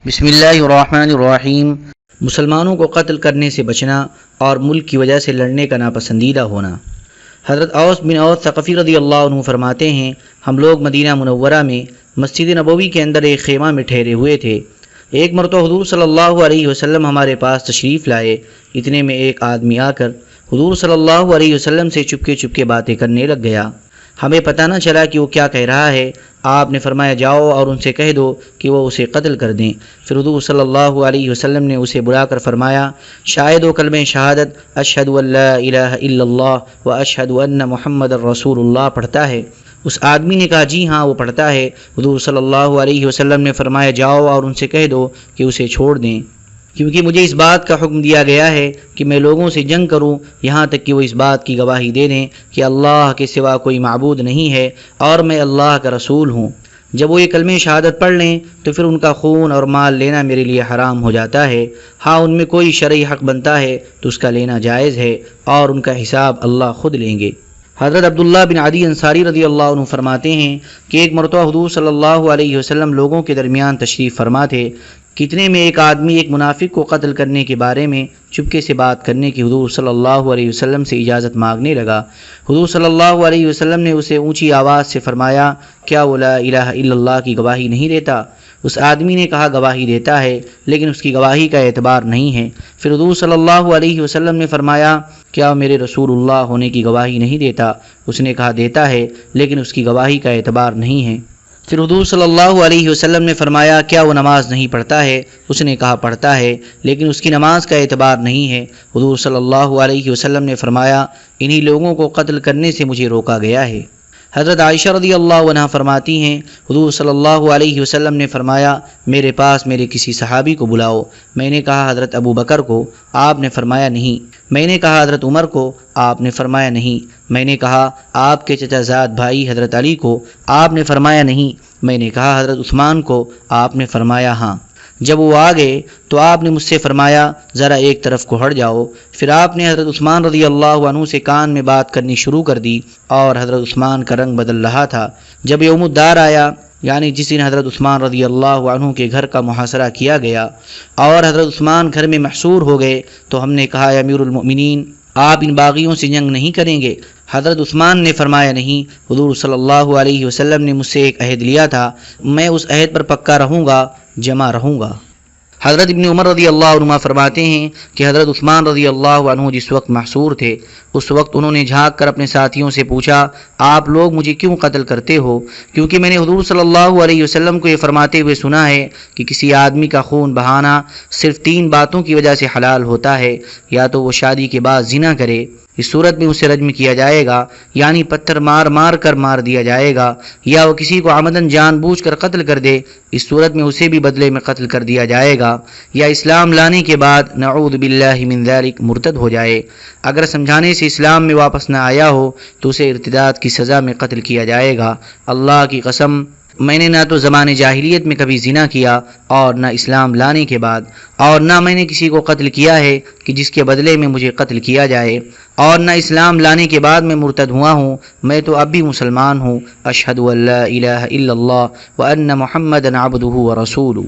بسم اللہ الرحمن الرحیم۔ مسلمانوں کو قتل کرنے سے بچنا اور ملک کی وجہ سے لڑنے کا ناپسندیدہ ہونا۔ حضرت اوس بن اوس ثقفی رضی اللہ عنہ فرماتے ہیں، ہم لوگ مدینہ منورہ میں مسجد نبوی کے اندر ایک خیمہ میں ٹھہرے ہوئے تھے۔ ایک مرتبہ حضور صلی اللہ علیہ وسلم ہمارے پاس تشریف لائے۔ اتنے میں ایک آدمی آ کر حضور صلی اللہ علیہ وسلم سے چپکے باتیں کرنے لگ گیا۔ ہمیں پتہ نہ چلا کہ وہ کیا کہہ رہا ہے۔ آپ نے فرمایا، جاؤ اور ان سے کہہ دو کہ وہ اسے قتل کر دیں۔ پھر حضور صلی اللہ علیہ وسلم نے اسے بلا کر فرمایا، شاید وہ کلمہ شہادت اشہد ان لا الہ الا اللہ و اشہد ان محمد رسول اللہ پڑھتا ہے؟ اس آدمی نے کہا، جی ہاں وہ پڑھتا ہے۔ حضور صلی اللہ علیہ وسلم نے فرمایا، جاؤ اور ان سے کہہ دو کہ اسے چھوڑ دیں، کیونکہ مجھے اس بات کا حکم دیا گیا ہے کہ میں لوگوں سے جنگ کروں یہاں تک کہ وہ اس بات کی گواہی دے دیں کہ اللہ کے سوا کوئی معبود نہیں ہے اور میں اللہ کا رسول ہوں۔ جب وہ یہ کلمہ شہادت پڑھ لیں تو پھر ان کا خون اور مال لینا میرے لیے حرام ہو جاتا ہے۔ ہاں ان میں کوئی شرعی حق بنتا ہے تو اس کا لینا جائز ہے اور ان کا حساب اللہ خود لیں گے۔ حضرت عبداللہ بن عدی انصاری رضی اللہ عنہ فرماتے ہیں کہ ایک مرتبہ حضور صلی اللہ علیہ وسلم لوگوں کے درمیان تشریف فرما تھے۔ کتنے میں ایک آدمی ایک منافق کو قتل کرنے کے بارے میں چپکے سے بات کرنے کی حضور صلی اللہ علیہ وسلم سے اجازت مانگنے لگا۔ حضور صلی اللہ علیہ وسلم نے اسے اونچی آواز سے فرمایا، کیا وہ لا الہ الا اللہ کی گواہی نہیں دیتا؟ اس آدمی نے کہا، گواہی دیتا ہے لیکن اس کی گواہی کا اعتبار نہیں ہے۔ پھر حضور صلی اللہ علیہ وسلم نے فرمایا، کیا وہ میرے رسول اللہ ہونے کی گواہی نہیں دیتا؟ اس نے کہا، دیتا ہے لیکن اس کی گواہی کا اعتبار نہیں ہے۔ پھر حضور صلی اللہ علیہ وسلم نے فرمایا، کیا وہ نماز نہیں پڑھتا ہے؟ اس نے کہا، پڑھتا ہے لیکن اس کی نماز کا اعتبار نہیں ہے۔ حضور صلی اللہ علیہ وسلم نے فرمایا، انہی لوگوں کو قتل کرنے سے مجھے روکا گیا ہے۔ حضرت عائشہ رضی اللہ عنہ فرماتی ہیں، حضور صلی اللہ علیہ وسلم نے فرمایا، میرے پاس میرے کسی صحابی کو بلاؤ۔ میں نے کہا، حضرت ابو بکر کو؟ آپ نے فرمایا، نہیں۔ میں نے کہا، حضرت عمر کو؟ آپ نے فرمایا، نہیں۔ میں نے کہا، آپ کے چچا زاد بھائی حضرت علی کو؟ آپ نے فرمایا، نہیں۔ میں نے کہا، حضرت عثمان کو؟ آپ نے فرمایا، ہاں۔ جب وہ آ گئے تو آپ نے مجھ سے فرمایا، ذرا ایک طرف کو ہٹ جاؤ۔ پھر آپ نے حضرت عثمان رضی اللہ عنہ سے کان میں بات کرنی شروع کر دی اور حضرت عثمان کا رنگ بدل رہا تھا۔ جب یوم الدار آیا، یعنی جس دن حضرت عثمان رضی اللہ عنہ کے گھر کا محاصرہ کیا گیا اور حضرت عثمان گھر میں محصور ہو گئے، تو ہم نے کہا، یا امیر المؤمنین، آپ ان باغیوں سے جنگ نہیں کریں گے؟ حضرت عثمان نے فرمایا، نہیں۔ حضور صلی اللہ علیہ وسلم نے مجھ سے ایک عہد لیا تھا، میں اس عہد پر پکا رہوں گا، جمع رہوں گا۔ حضرت ابن عمر رضی اللہ عنہ فرماتے ہیں کہ حضرت عثمان رضی اللہ عنہ جس وقت محصور تھے، اس وقت انہوں نے جھانک کر اپنے ساتھیوں سے پوچھا، آپ لوگ مجھے کیوں قتل کرتے ہو؟ کیونکہ میں نے حضور صلی اللہ علیہ وسلم کو یہ فرماتے ہوئے سنا ہے کہ کسی آدمی کا خون بہانا صرف 3 باتوں کی وجہ سے حلال ہوتا ہے، یا تو وہ شادی کے بعد زنا کرے، اس صورت میں اسے رجم کیا جائے گا، یعنی پتھر مار کر مار دیا جائے گا، یا وہ کسی کو عمدن جان بوجھ کر قتل کر دے، اس صورت میں اسے بھی بدلے میں قتل کر دیا جائے گا، یا اسلام لانے کے بعد نعوذ باللہ من ذالک مرتد ہو جائے۔ اگر سمجھانے سے اسلام میں واپس نہ آیا ہو تو اسے ارتداد کی سزا میں قتل کیا جائے گا۔ اللہ کی قسم، میں نے نہ تو زمانے جاہلیت میں کبھی زنا کیا اور نہ اسلام لانے کے بعد، اور نہ میں نے کسی کو قتل کیا ہے کہ جس کے بدلے میں مجھے قتل کیا جائے، اور نہ اسلام لانے کے بعد میں مرتد ہوا ہوں۔ میں تو اب بھی مسلمان ہوں۔ اشہد ان لا الہ الا اللہ وان محمدا عبدہ ورسولہ۔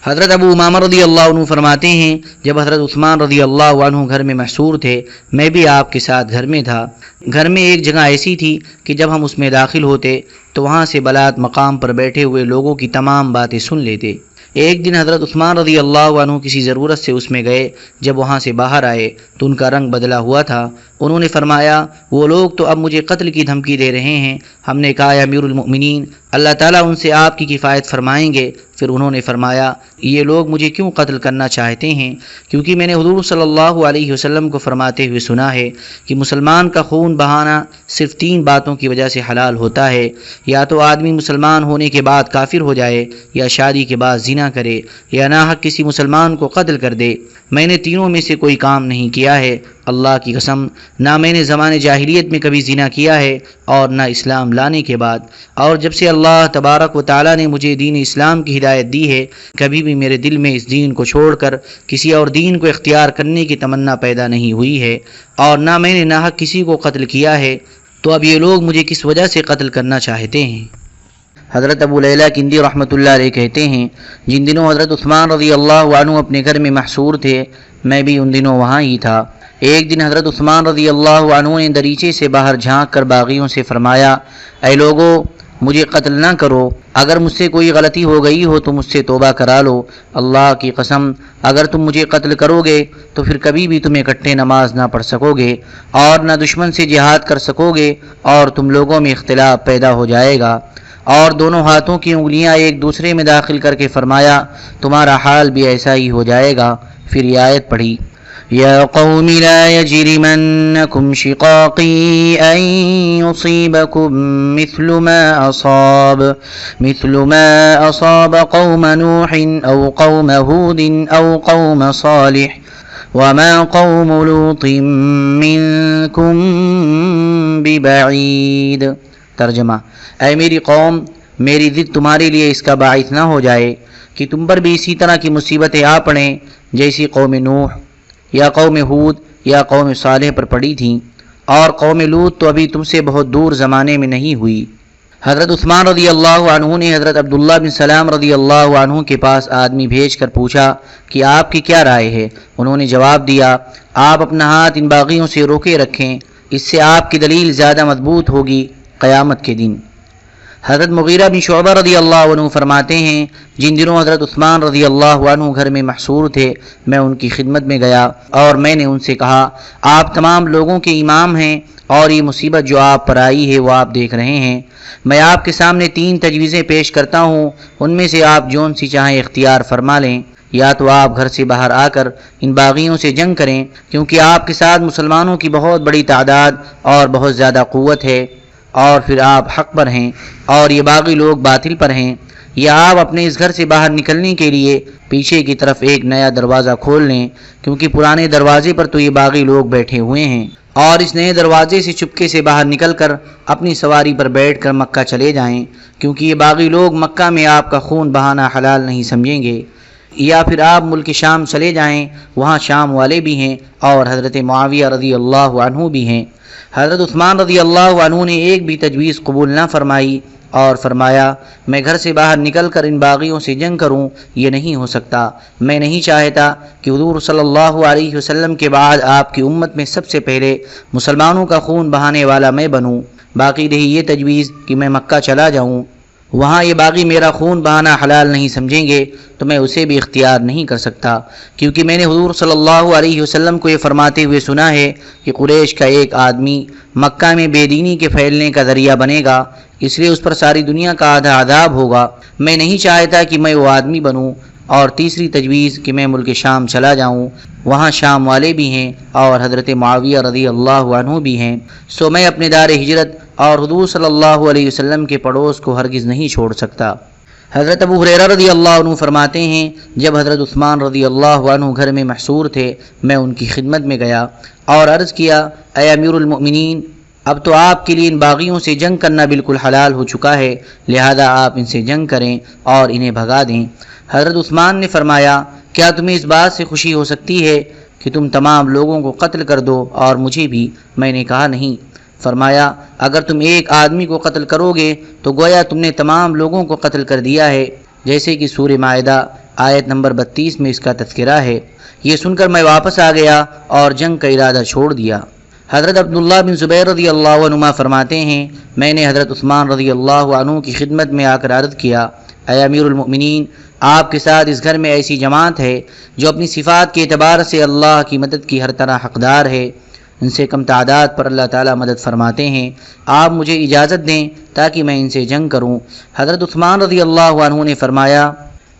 حضرت ابو امامہ رضی اللہ عنہ فرماتے ہیں، جب حضرت عثمان رضی اللہ عنہ گھر میں محصور تھے، میں بھی آپ کے ساتھ گھر میں تھا۔ گھر میں ایک جگہ ایسی تھی کہ جب ہم اس میں داخل ہوتے تو وہاں سے بلات مقام پر بیٹھے ہوئے لوگوں کی تمام باتیں سن لیتے۔ ایک دن حضرت عثمان رضی اللہ عنہ کسی ضرورت سے اس میں گئے۔ جب وہاں سے باہر آئے تو ان کا رنگ بدلا ہوا تھا۔ انہوں نے فرمایا، وہ لوگ تو اب مجھے قتل کی دھمکی دے رہے ہیں۔ ہم نے کہا، یا امیر المؤمنین، اللہ تعالیٰ ان سے آپ کی کفایت فرمائیں گے۔ پھر انہوں نے فرمایا، یہ لوگ مجھے کیوں قتل کرنا چاہتے ہیں؟ کیونکہ میں نے حضور صلی اللہ علیہ وسلم کو فرماتے ہوئے سنا ہے کہ مسلمان کا خون بہانا صرف 3 باتوں کی وجہ سے حلال ہوتا ہے، یا تو آدمی مسلمان ہونے کے بعد کافر ہو جائے، یا شادی کے بعد زنا کرے، یا ناحق کسی مسلمان کو قتل کر دے۔ میں نے تینوں میں سے کوئی کام نہیں کیا ہے۔ اللہ کی قسم، نہ میں نے زمانے جاہلیت میں کبھی زنا کیا ہے اور نہ اسلام لانے کے بعد، اور جب سے اللہ تبارک و تعالیٰ نے مجھے دین اسلام کی ہدایت دی ہے، کبھی بھی میرے دل میں اس دین کو چھوڑ کر کسی اور دین کو اختیار کرنے کی تمنا پیدا نہیں ہوئی ہے، اور نہ میں نے ناحق کسی کو قتل کیا ہے۔ تو اب یہ لوگ مجھے کس وجہ سے قتل کرنا چاہتے ہیں؟ حضرت ابو لیلہ کندی رحمۃ اللہ علیہ کہتے ہیں جن دنوں حضرت عثمان رضی اللہ عنہ اپنے گھر میں محصور تھے میں بھی ان دنوں وہاں ہی تھا۔ ایک دن حضرت عثمان رضی اللہ عنہ نے دریچے سے باہر جھانک کر باغیوں سے فرمایا، اے لوگو مجھے قتل نہ کرو، اگر مجھ سے کوئی غلطی ہو گئی ہو تو مجھ سے توبہ کرا لو، اللہ کی قسم اگر تم مجھے قتل کرو گے تو پھر کبھی بھی تم اکٹھے نماز نہ پڑھ سکو گے اور نہ دشمن سے جہاد کر سکو گے اور تم لوگوں میں اختلاف پیدا ہو جائے گا۔ اور دونوں ہاتھوں کی انگلیاں ایک دوسرے میں داخل کر کے فرمایا تمہارا حال بھی ایسا ہی ہو جائے گا۔ پھر یہ آیت پڑھی، یا قوم لا یجرمنکم شقاقی ان یصیبکم مثل ما اصاب قوم نوح او قوم ہود او قوم صالح وما قوم لوط منکم ببعید۔ ترجمہ، اے میری قوم میری ضد تمہارے لیے اس کا باعث نہ ہو جائے کہ تم پر بھی اسی طرح کی مصیبتیں آ پڑیں جیسی قوم نوح یا قوم ہود یا قوم صالح پر پڑی تھیں، اور قوم لوط تو ابھی تم سے بہت دور زمانے میں نہیں ہوئی۔ حضرت عثمان رضی اللہ عنہ نے حضرت عبداللہ بن سلام رضی اللہ عنہ کے پاس آدمی بھیج کر پوچھا کہ آپ کی کیا رائے ہے؟ انہوں نے جواب دیا، آپ اپنا ہاتھ ان باغیوں سے روکے رکھیں، اس سے آپ کی دلیل زیادہ مضبوط ہوگی قیامت کے دن۔ حضرت مغیرہ بن شعبہ رضی اللہ عنہ فرماتے ہیں جن دنوں حضرت عثمان رضی اللہ عنہ گھر میں محصور تھے میں ان کی خدمت میں گیا اور میں نے ان سے کہا، آپ تمام لوگوں کے امام ہیں اور یہ مصیبت جو آپ پر آئی ہے وہ آپ دیکھ رہے ہیں، میں آپ کے سامنے 3 تجویزیں پیش کرتا ہوں، ان میں سے آپ جون سی چاہیں اختیار فرما لیں۔ یا تو آپ گھر سے باہر آ کر ان باغیوں سے جنگ کریں کیونکہ آپ کے ساتھ مسلمانوں کی بہت بڑی تعداد اور بہت زیادہ قوت ہے اور پھر آپ حق پر ہیں اور یہ باغی لوگ باطل پر ہیں، یا آپ اپنے اس گھر سے باہر نکلنے کے لیے پیچھے کی طرف ایک نیا دروازہ کھول لیں کیونکہ پرانے دروازے پر تو یہ باغی لوگ بیٹھے ہوئے ہیں، اور اس نئے دروازے سے چپکے سے باہر نکل کر اپنی سواری پر بیٹھ کر مکہ چلے جائیں کیونکہ یہ باغی لوگ مکہ میں آپ کا خون بہانا حلال نہیں سمجھیں گے، یا پھر آپ ملک شام چلے جائیں، وہاں شام والے بھی ہیں اور حضرت معاویہ رضی اللہ عنہ بھی ہیں۔ حضرت عثمان رضی اللہ عنہ نے ایک بھی تجویز قبول نہ فرمائی اور فرمایا، میں گھر سے باہر نکل کر ان باغیوں سے جنگ کروں یہ نہیں ہو سکتا، میں نہیں چاہتا کہ حضور صلی اللہ علیہ وسلم کے بعد آپ کی امت میں سب سے پہلے مسلمانوں کا خون بہانے والا میں بنوں، باقی رہی یہ تجویز کہ میں مکہ چلا جاؤں، وہاں یہ باغی میرا خون بہانا حلال نہیں سمجھیں گے تو میں اسے بھی اختیار نہیں کر سکتا، کیونکہ میں نے حضور صلی اللہ علیہ وسلم کو یہ فرماتے ہوئے سنا ہے کہ قریش کا ایک آدمی مکہ میں بے دینی کے پھیلنے کا ذریعہ بنے گا، اس لیے اس پر ساری دنیا کا آدھا عذاب ہوگا، میں نہیں چاہتا کہ میں وہ آدمی بنوں۔ اور تیسری تجویز کہ میں ملک شام چلا جاؤں، وہاں شام والے بھی ہیں اور حضرت معاویہ رضی اللہ عنہ بھی ہیں، سو میں اپنے دار ہجرت اور حضور صلی اللہ علیہ وسلم کے پڑوس کو ہرگز نہیں چھوڑ سکتا۔ حضرت ابو ہریرہ رضی اللہ عنہ فرماتے ہیں جب حضرت عثمان رضی اللہ عنہ گھر میں محصور تھے میں ان کی خدمت میں گیا اور عرض کیا، اے امیر المؤمنین، اب تو آپ کے لیے ان باغیوں سے جنگ کرنا بالکل حلال ہو چکا ہے، لہذا آپ ان سے جنگ کریں اور انہیں بھگا دیں۔ حضرت عثمان نے فرمایا، کیا تمہیں اس بات سے خوشی ہو سکتی ہے کہ تم تمام لوگوں کو قتل کر دو اور مجھے بھی؟ میں نے کہا نہیں۔ فرمایا، اگر تم ایک آدمی کو قتل کرو گے تو گویا تم نے تمام لوگوں کو قتل کر دیا ہے، جیسے کہ سورہ مائدہ آیت نمبر 32 میں اس کا تذکرہ ہے۔ یہ سن کر میں واپس آ گیا اور جنگ کا ارادہ چھوڑ دیا۔ حضرت عبداللہ بن زبیر رضی اللہ عنہ فرماتے ہیں میں نے حضرت عثمان رضی اللہ عنہ کی خدمت میں آ کر عرض کیا، اے امیر المؤمنین، آپ کے ساتھ اس گھر میں ایسی جماعت ہے جو اپنی صفات کے اعتبار سے اللہ کی مدد کی ہر طرح حقدار ہے، ان سے کم تعداد پر اللہ تعالیٰ مدد فرماتے ہیں، آپ مجھے اجازت دیں تاکہ میں ان سے جنگ کروں۔ حضرت عثمان رضی اللہ عنہ نے فرمایا،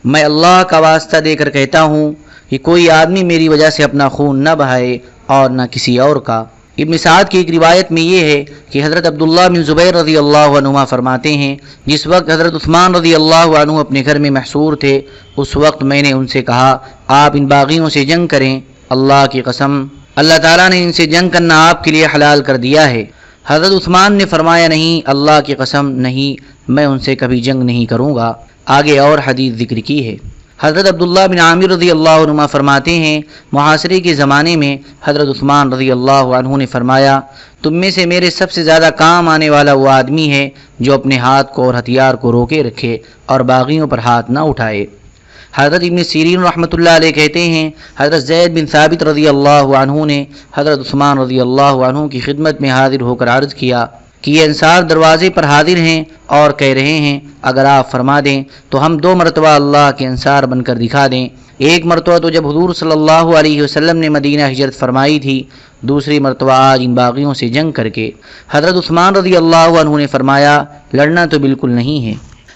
میں اللہ کا واسطہ دے کر کہتا ہوں کہ کوئی آدمی میری وجہ سے اپنا خون نہ بہائے اور نہ کسی اور کا۔ ابن سعد کی ایک روایت میں یہ ہے کہ حضرت عبداللہ بن زبیر رضی اللہ عنہ فرماتے ہیں جس وقت حضرت عثمان رضی اللہ عنہ اپنے گھر میں محصور تھے اس وقت میں نے ان سے کہا، آپ ان باغیوں سے جنگ کریں، اللہ کی قسم اللہ تعالیٰ نے ان سے جنگ کرنا آپ کے لیے حلال کر دیا ہے۔ حضرت عثمان نے فرمایا، نہیں، اللہ کی قسم نہیں، میں ان سے کبھی جنگ نہیں کروں گا۔ آگے اور حدیث ذکر کی ہے۔ حضرت عبداللہ بن عامر رضی اللہ عنہ فرماتے ہیں محاصرے کے زمانے میں حضرت عثمان رضی اللہ عنہ نے فرمایا تم میں سے میرے سب سے زیادہ کام آنے والا وہ آدمی ہے جو اپنے ہاتھ کو اور ہتھیار کو روکے رکھے اور باغیوں پر ہاتھ نہ اٹھائے۔ حضرت ابن سیرین رحمۃ اللہ علیہ کہتے ہیں حضرت زید بن ثابت رضی اللہ عنہ نے حضرت عثمان رضی اللہ عنہ کی خدمت میں حاضر ہو کر عرض کیا کہ یہ انصار دروازے پر حاضر ہیں اور کہہ رہے ہیں اگر آپ فرما دیں تو ہم 2 مرتبہ اللہ کے انصار بن کر دکھا دیں۔ ایک مرتبہ تو جب حضور صلی اللہ علیہ وسلم نے مدینہ ہجرت فرمائی تھی، دوسری مرتبہ آج ان باغیوں سے جنگ کر کے۔ حضرت عثمان رضی اللہ عنہ نے فرمایا لڑنا تو بالکل نہیں ہے۔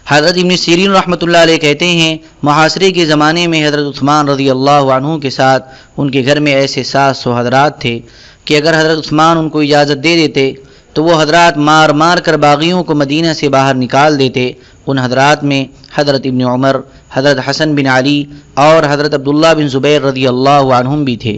حضرت ابن سیرین رحمۃ اللہ علیہ کہتے ہیں محاصرے کے زمانے میں حضرت عثمان رضی اللہ عنہ کے ساتھ ان کے گھر میں ایسے 700 حضرات تھے کہ اگر حضرت عثمان ان کو اجازت دے دیتے تو وہ حضرات مار مار کر باغیوں کو مدینہ سے باہر نکال دیتے۔ ان حضرات میں حضرت ابن عمر، حضرت حسن بن علی اور حضرت عبداللہ بن زبیر رضی اللہ عنہم بھی تھے۔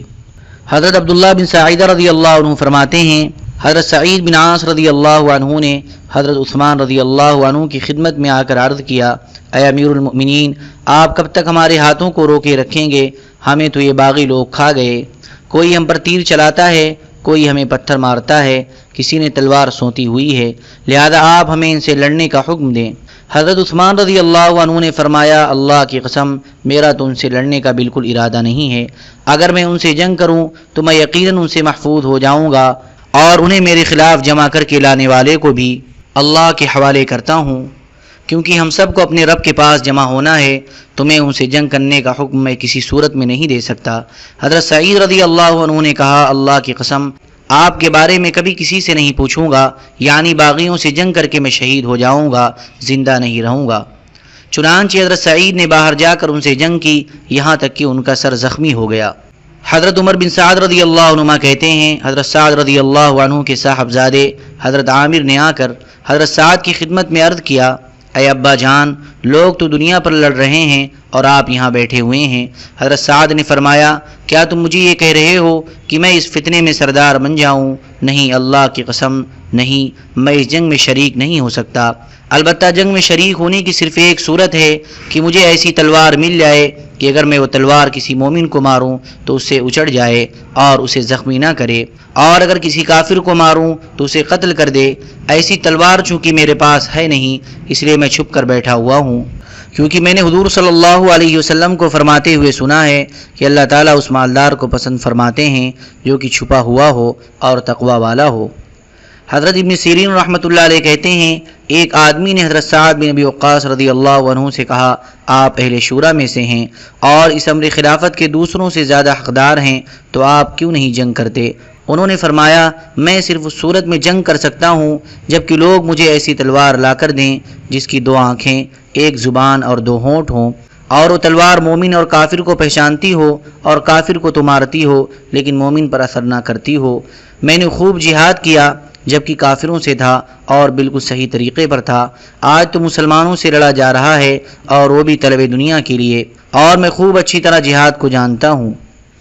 حضرت عبداللہ بن سعیدہ رضی اللہ عنہ فرماتے ہیں حضرت سعید بن عاص رضی اللہ عنہ نے حضرت عثمان رضی اللہ عنہ کی خدمت میں آ کر عرض کیا اے امیر المؤمنین، آپ کب تک ہمارے ہاتھوں کو روکے رکھیں گے؟ ہمیں تو یہ باغی لوگ کھا گئے، کوئی ہم پر تیر چلاتا ہے، کوئی ہمیں پتھر مارتا ہے، کسی نے تلوار سونتی ہوئی ہے، لہذا آپ ہمیں ان سے لڑنے کا حکم دیں۔ حضرت عثمان رضی اللہ عنہ نے فرمایا اللہ کی قسم میرا تو ان سے لڑنے کا بالکل ارادہ نہیں ہے، اگر میں ان سے جنگ کروں تو میں یقیناً ان سے محفوظ ہو جاؤں گا اور انہیں میرے خلاف جمع کر کے لانے والے کو بھی اللہ کے حوالے کرتا ہوں، کیونکہ ہم سب کو اپنے رب کے پاس جمع ہونا ہے، تمہیں ان سے جنگ کرنے کا حکم میں کسی صورت میں نہیں دے سکتا۔ حضرت سعید رضی اللہ عنہ نے کہا اللہ کی قسم آپ کے بارے میں کبھی کسی سے نہیں پوچھوں گا، یعنی باغیوں سے جنگ کر کے میں شہید ہو جاؤں گا، زندہ نہیں رہوں گا۔ چنانچہ حضرت سعید نے باہر جا کر ان سے جنگ کی، یہاں تک کہ ان کا سر زخمی ہو گیا۔ حضرت عمر بن سعد رضی اللہ عنہ کہتے ہیں حضرت سعد رضی اللہ عنہ کے صاحبزادے حضرت عامر نے آ کر حضرت سعد کی خدمت میں عرض کیا اے ابا جان، لوگ تو دنیا پر لڑ رہے ہیں اور آپ یہاں بیٹھے ہوئے ہیں۔ حضرت سعد نے فرمایا کیا تم مجھے یہ کہہ رہے ہو کہ میں اس فتنے میں سردار بن جاؤں؟ نہیں، اللہ کی قسم نہیں، میں اس جنگ میں شریک نہیں ہو سکتا۔ البتہ جنگ میں شریک ہونے کی صرف ایک صورت ہے کہ مجھے ایسی تلوار مل جائے کہ اگر میں وہ تلوار کسی مومن کو ماروں تو اس سے اچڑ جائے اور اسے زخمی نہ کرے، اور اگر کسی کافر کو ماروں تو اسے قتل کر دے۔ ایسی تلوار چونکہ میرے پاس ہے نہیں، اس لیے میں چھپ کر بیٹھا ہوا ہوں، کیونکہ میں نے حضور صلی اللہ علیہ وسلم کو فرماتے ہوئے سنا ہے کہ اللہ تعالیٰ اس مالدار کو پسند فرماتے ہیں جو کہ چھپا ہوا ہو اور تقوی والا ہو۔ حضرت ابن سیرین رحمۃ اللہ علیہ کہتے ہیں ایک آدمی نے حضرت سعد بن ابی وقاص رضی اللہ عنہ سے کہا آپ اہل شورا میں سے ہیں اور اس امر خلافت کے دوسروں سے زیادہ حقدار ہیں، تو آپ کیوں نہیں جنگ کرتے؟ انہوں نے فرمایا میں صرف اس صورت میں جنگ کر سکتا ہوں جبکہ لوگ مجھے ایسی تلوار لا کر دیں جس کی 2 آنکھیں، 1 زبان اور 2 ہونٹ ہوں، اور وہ تلوار مومن اور کافر کو پہچانتی ہو اور کافر کو تو مارتی ہو لیکن مومن پر اثر نہ کرتی ہو۔ میں نے خوب جہاد کیا جبکہ کافروں سے تھا اور بالکل صحیح طریقے پر تھا۔ آج تو مسلمانوں سے لڑا جا رہا ہے اور وہ بھی طلب دنیا کے لیے، اور میں خوب اچھی طرح جہاد کو جانتا ہوں۔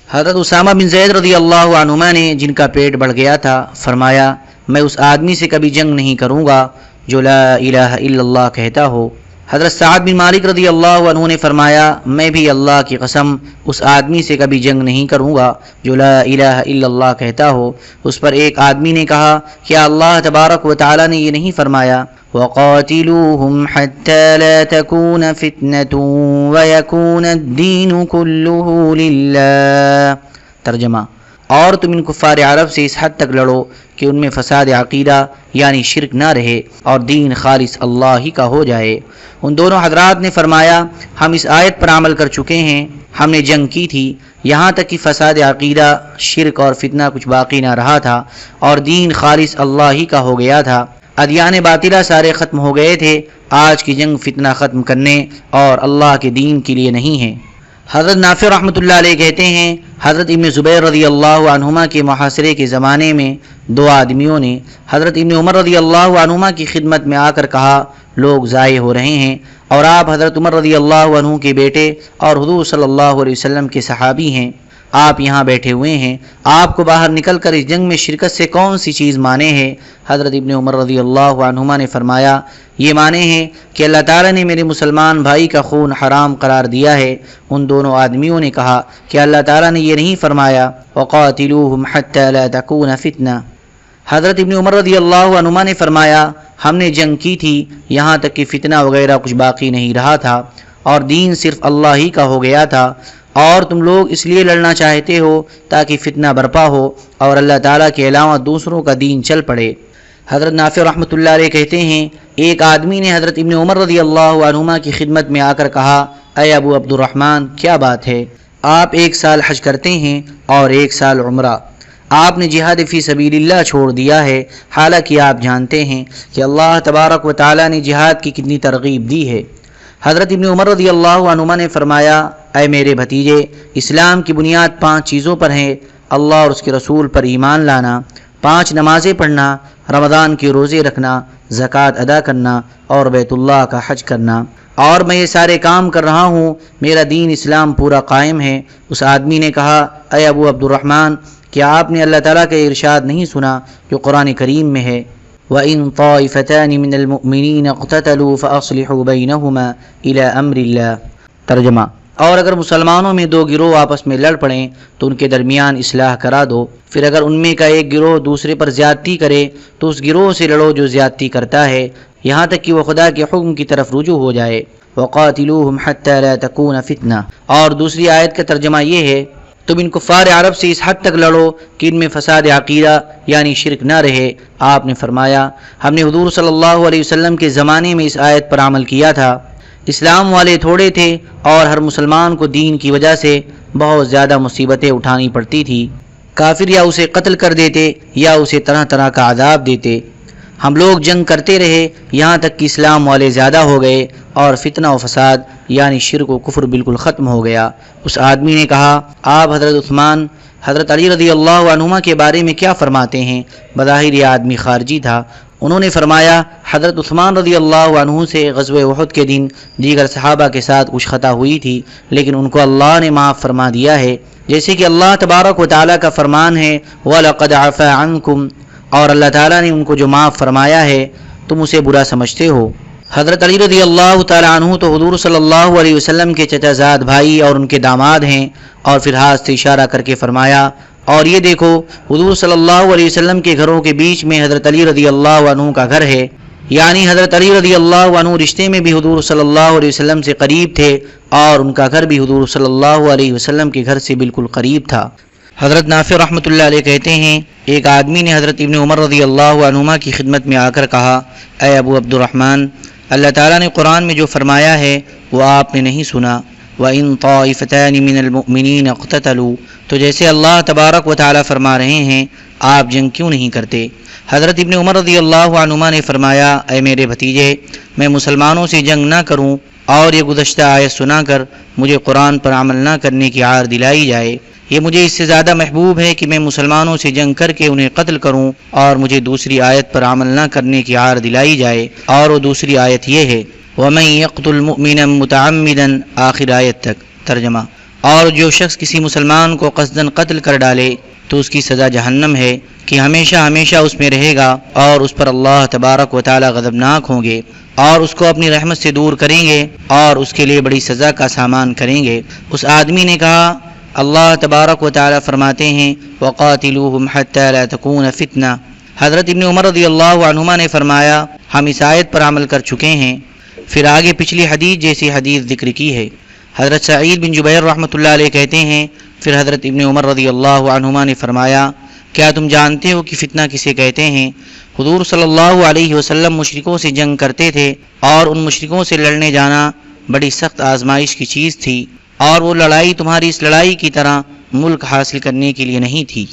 حضرت اسامہ بن زید رضی اللہ عنہما نے جن کا پیٹ بڑھ گیا تھا فرمایا میں اس آدمی سے کبھی جنگ نہیں کروں گا جو لا الہ الا اللہ کہتا ہو۔ حضرت سعد بن مالک رضی اللہ عنہ نے فرمایا میں بھی اللہ کی قسم اس آدمی سے کبھی جنگ نہیں کروں گا جو لا الہ الا اللہ کہتا ہو۔ اس پر ایک آدمی نے کہا کیا اللہ تبارک و تعالی نے یہ نہیں فرمایا وَقَاتِلُوهُمْ حَتَّى لَا تَكُونَ فِتْنَةٌ وَيَكُونَ الدِّينُ كُلُّهُ لِلَّهِ۔ ترجمہ اور تم ان کفار عرب سے اس حد تک لڑو کہ ان میں فساد عقیدہ یعنی شرک نہ رہے اور دین خالص اللہ ہی کا ہو جائے۔ ان دونوں حضرات نے فرمایا ہم اس آیت پر عمل کر چکے ہیں، ہم نے جنگ کی تھی یہاں تک کہ فساد عقیدہ، شرک اور فتنہ کچھ باقی نہ رہا تھا اور دین خالص اللہ ہی کا ہو گیا تھا، ادیان باطلہ سارے ختم ہو گئے تھے۔ آج کی جنگ فتنہ ختم کرنے اور اللہ کے دین کے لیے نہیں ہے۔ حضرت نافع رحمۃ اللہ علیہ کہتے ہیں حضرت ابن زبیر رضی اللہ عنہما کے محاصرے کے زمانے میں 2 آدمیوں نے حضرت ابن عمر رضی اللہ عنہما کی خدمت میں آ کر کہا لوگ ضائع ہو رہے ہیں اور آپ حضرت عمر رضی اللہ عنہ کے بیٹے اور حضور صلی اللہ علیہ وسلم کے صحابی ہیں، آپ یہاں بیٹھے ہوئے ہیں، آپ کو باہر نکل کر اس جنگ میں شرکت سے کون سی چیز مانے ہے؟ حضرت ابن عمر رضی اللہ عنہما نے فرمایا یہ مانے ہیں کہ اللہ تعالیٰ نے میرے مسلمان بھائی کا خون حرام قرار دیا ہے۔ ان دونوں آدمیوں نے کہا کہ اللہ تعالیٰ نے یہ نہیں فرمایا وَقَاتِلُوهُمْ حَتَّى لَا تَكُونَ فِتْنَةٌ؟ حضرت ابن عمر رضی اللہ عنہما نے فرمایا ہم نے جنگ کی تھی یہاں تک کہ فتنہ وغیرہ کچھ باقی نہیں رہا تھا اور دین صرف اللہ ہی کا ہو گیا تھا، اور تم لوگ اس لیے لڑنا چاہتے ہو تاکہ فتنہ برپا ہو اور اللہ تعالیٰ کے علاوہ دوسروں کا دین چل پڑے۔ حضرت نافع رحمۃ اللہ علیہ کہتے ہیں ایک آدمی نے حضرت ابن عمر رضی اللہ عنہما کی خدمت میں آ کر کہا اے ابو عبد الرحمن کیا بات ہے، آپ 1 سال حج کرتے ہیں اور 1 سال عمرہ، آپ نے جہاد فی سبیل اللہ چھوڑ دیا ہے، حالانکہ آپ جانتے ہیں کہ اللہ تبارک و تعالیٰ نے جہاد کی کتنی ترغیب دی ہے۔ حضرت ابن عمر رضی اللہ عنہما نے فرمایا اے میرے بھتیجے، اسلام کی بنیاد 5 چیزوں پر ہے، اللہ اور اس کے رسول پر ایمان لانا، 5 نمازیں پڑھنا، رمضان کے روزے رکھنا، زکوٰۃ ادا کرنا اور بیت اللہ کا حج کرنا، اور میں یہ سارے کام کر رہا ہوں، میرا دین اسلام پورا قائم ہے۔ اس آدمی نے کہا اے ابو عبد الرحمن کیا آپ نے اللہ تعالیٰ کا ارشاد نہیں سنا جو قرآن کریم میں ہے وَإِن طَائِفَتَانِ مِنَ الْمُؤْمِنِينَ اقْتَتَلُوا فَأَصْلِحُوا بَيْنَهُمَا إِلَى أَمْرِ اللَّهِ؟ ترجمہ، اور اگر مسلمانوں میں 2 گروہ آپس میں لڑ پڑیں تو ان کے درمیان اصلاح کرا دو، پھر اگر ان میں کا ایک گروہ دوسرے پر زیادتی کرے تو اس گروہ سے لڑو جو زیادتی کرتا ہے یہاں تک کہ وہ خدا کے حکم کی طرف رجوع ہو جائے۔ وَقَاتِلُوهُمْ حَتَّى لَا تَكُونَ فِتْنَةٌ، اور دوسری آیت کا ترجمہ یہ ہے تم ان کفار عرب سے اس حد تک لڑو کہ ان میں فساد عقیدہ یعنی شرک نہ رہے۔ آپ نے فرمایا ہم نے حضور صلی اللہ علیہ وسلم کے زمانے میں اس آیت پر عمل کیا تھا، اسلام والے تھوڑے تھے اور ہر مسلمان کو دین کی وجہ سے بہت زیادہ مصیبتیں اٹھانی پڑتی تھی، کافر یا اسے قتل کر دیتے یا اسے طرح طرح کا عذاب دیتے۔ ہم لوگ جنگ کرتے رہے یہاں تک کہ اسلام والے زیادہ ہو گئے اور فتنہ و فساد یعنی شرک و کفر بالکل ختم ہو گیا۔ اس آدمی نے کہا آپ حضرت عثمان حضرت علی رضی اللہ عنہما کے بارے میں کیا فرماتے ہیں؟ بظاہر یہ آدمی خارجی تھا۔ انہوں نے فرمایا حضرت عثمان رضی اللہ عنہ سے غزوہ احد کے دن دیگر صحابہ کے ساتھ کچھ خطا ہوئی تھی لیکن ان کو اللہ نے معاف فرما دیا ہے، جیسے کہ اللہ تبارک و تعالیٰ کا فرمان ہے وَلَقَدْ عَفَا عَنْكُمْ، اور اللہ تعالیٰ نے ان کو جو معاف فرمایا ہے تم اسے برا سمجھتے ہو۔ حضرت علی رضی اللہ تعالیٰ عنہ تو حضور صلی اللہ علیہ وسلم کے چچا زاد بھائی اور ان کے داماد ہیں، اور پھر ہاتھ سے اشارہ کر کے فرمایا اور یہ دیکھو حضور صلی اللہ علیہ وسلم کے گھروں کے بیچ میں حضرت علی رضی اللہ عنہ کا گھر ہے، یعنی حضرت علی رضی اللہ عنہ رشتے میں بھی حضور صلی اللہ علیہ وسلم سے قریب تھے اور ان کا گھر بھی حضور صلی اللہ علیہ وسلم کے گھر سے بالکل قریب تھا۔ حضرت نافع رحمۃ اللہ علیہ کہتے ہیں ایک آدمی نے حضرت ابن عمر رضی اللہ عنہما کی خدمت میں آ کر کہا اے ابو عبد الرحمن اللہ تعالیٰ نے قرآن میں جو فرمایا ہے وہ آپ نے نہیں سنا وَإِن طَائِفَتَانِ مِنَ الْمُؤْمِنِينَ اقْتَتَلُوا، تو جیسے اللہ تبارک و تعالیٰ فرما رہے ہیں آپ جنگ کیوں نہیں کرتے؟ حضرت ابن عمر رضی اللہ عنہما نے فرمایا اے میرے بھتیجے میں مسلمانوں سے جنگ نہ کروں اور یہ گزشتہ آیت سنا کر مجھے قرآن پر عمل نہ کرنے کی عار دلائی جائے، یہ مجھے اس سے زیادہ محبوب ہے کہ میں مسلمانوں سے جنگ کر کے انہیں قتل کروں اور مجھے دوسری آیت پر عمل نہ کرنے کی عار دلائی جائے، اور وہ دوسری آیت یہ ہے وَمَن يَقْتُلْ مُؤْمِنًا مُتَعَمِّدًا آخر آیت تک۔ ترجمہ، اور جو شخص کسی مسلمان کو قصداً قتل کر ڈالے تو اس کی سزا جہنم ہے کہ ہمیشہ ہمیشہ اس میں رہے گا اور اس پر اللہ تبارک و تعالی غضبناک ہوں گے اور اس کو اپنی رحمت سے دور کریں گے اور اس کے لیے بڑی سزا کا سامان کریں گے۔ اس آدمی نے کہا اللہ تبارک و تعالی فرماتے ہیں وَقَاتِلُوهُمْ حَتَّى لَا تَكُونَ فِتْنَةٌ۔ حضرت ابن عمر رضی اللہ عنہما نے فرمایا ہم اس آیت پر عمل کر چکے ہیں، پھر آگے پچھلی حدیث جیسی حدیث ذکر کی ہے۔ حضرت سعید بن جبیر رحمۃ اللہ علیہ کہتے ہیں پھر حضرت ابن عمر رضی اللہ عنہما نے فرمایا کیا تم جانتے ہو کہ فتنہ کسے کہتے ہیں؟ حضور صلی اللہ علیہ وسلم مشرکوں سے جنگ کرتے تھے اور ان مشرکوں سے لڑنے جانا بڑی سخت آزمائش کی چیز تھی، اور وہ لڑائی تمہاری اس لڑائی کی طرح ملک حاصل کرنے کے لیے نہیں تھی۔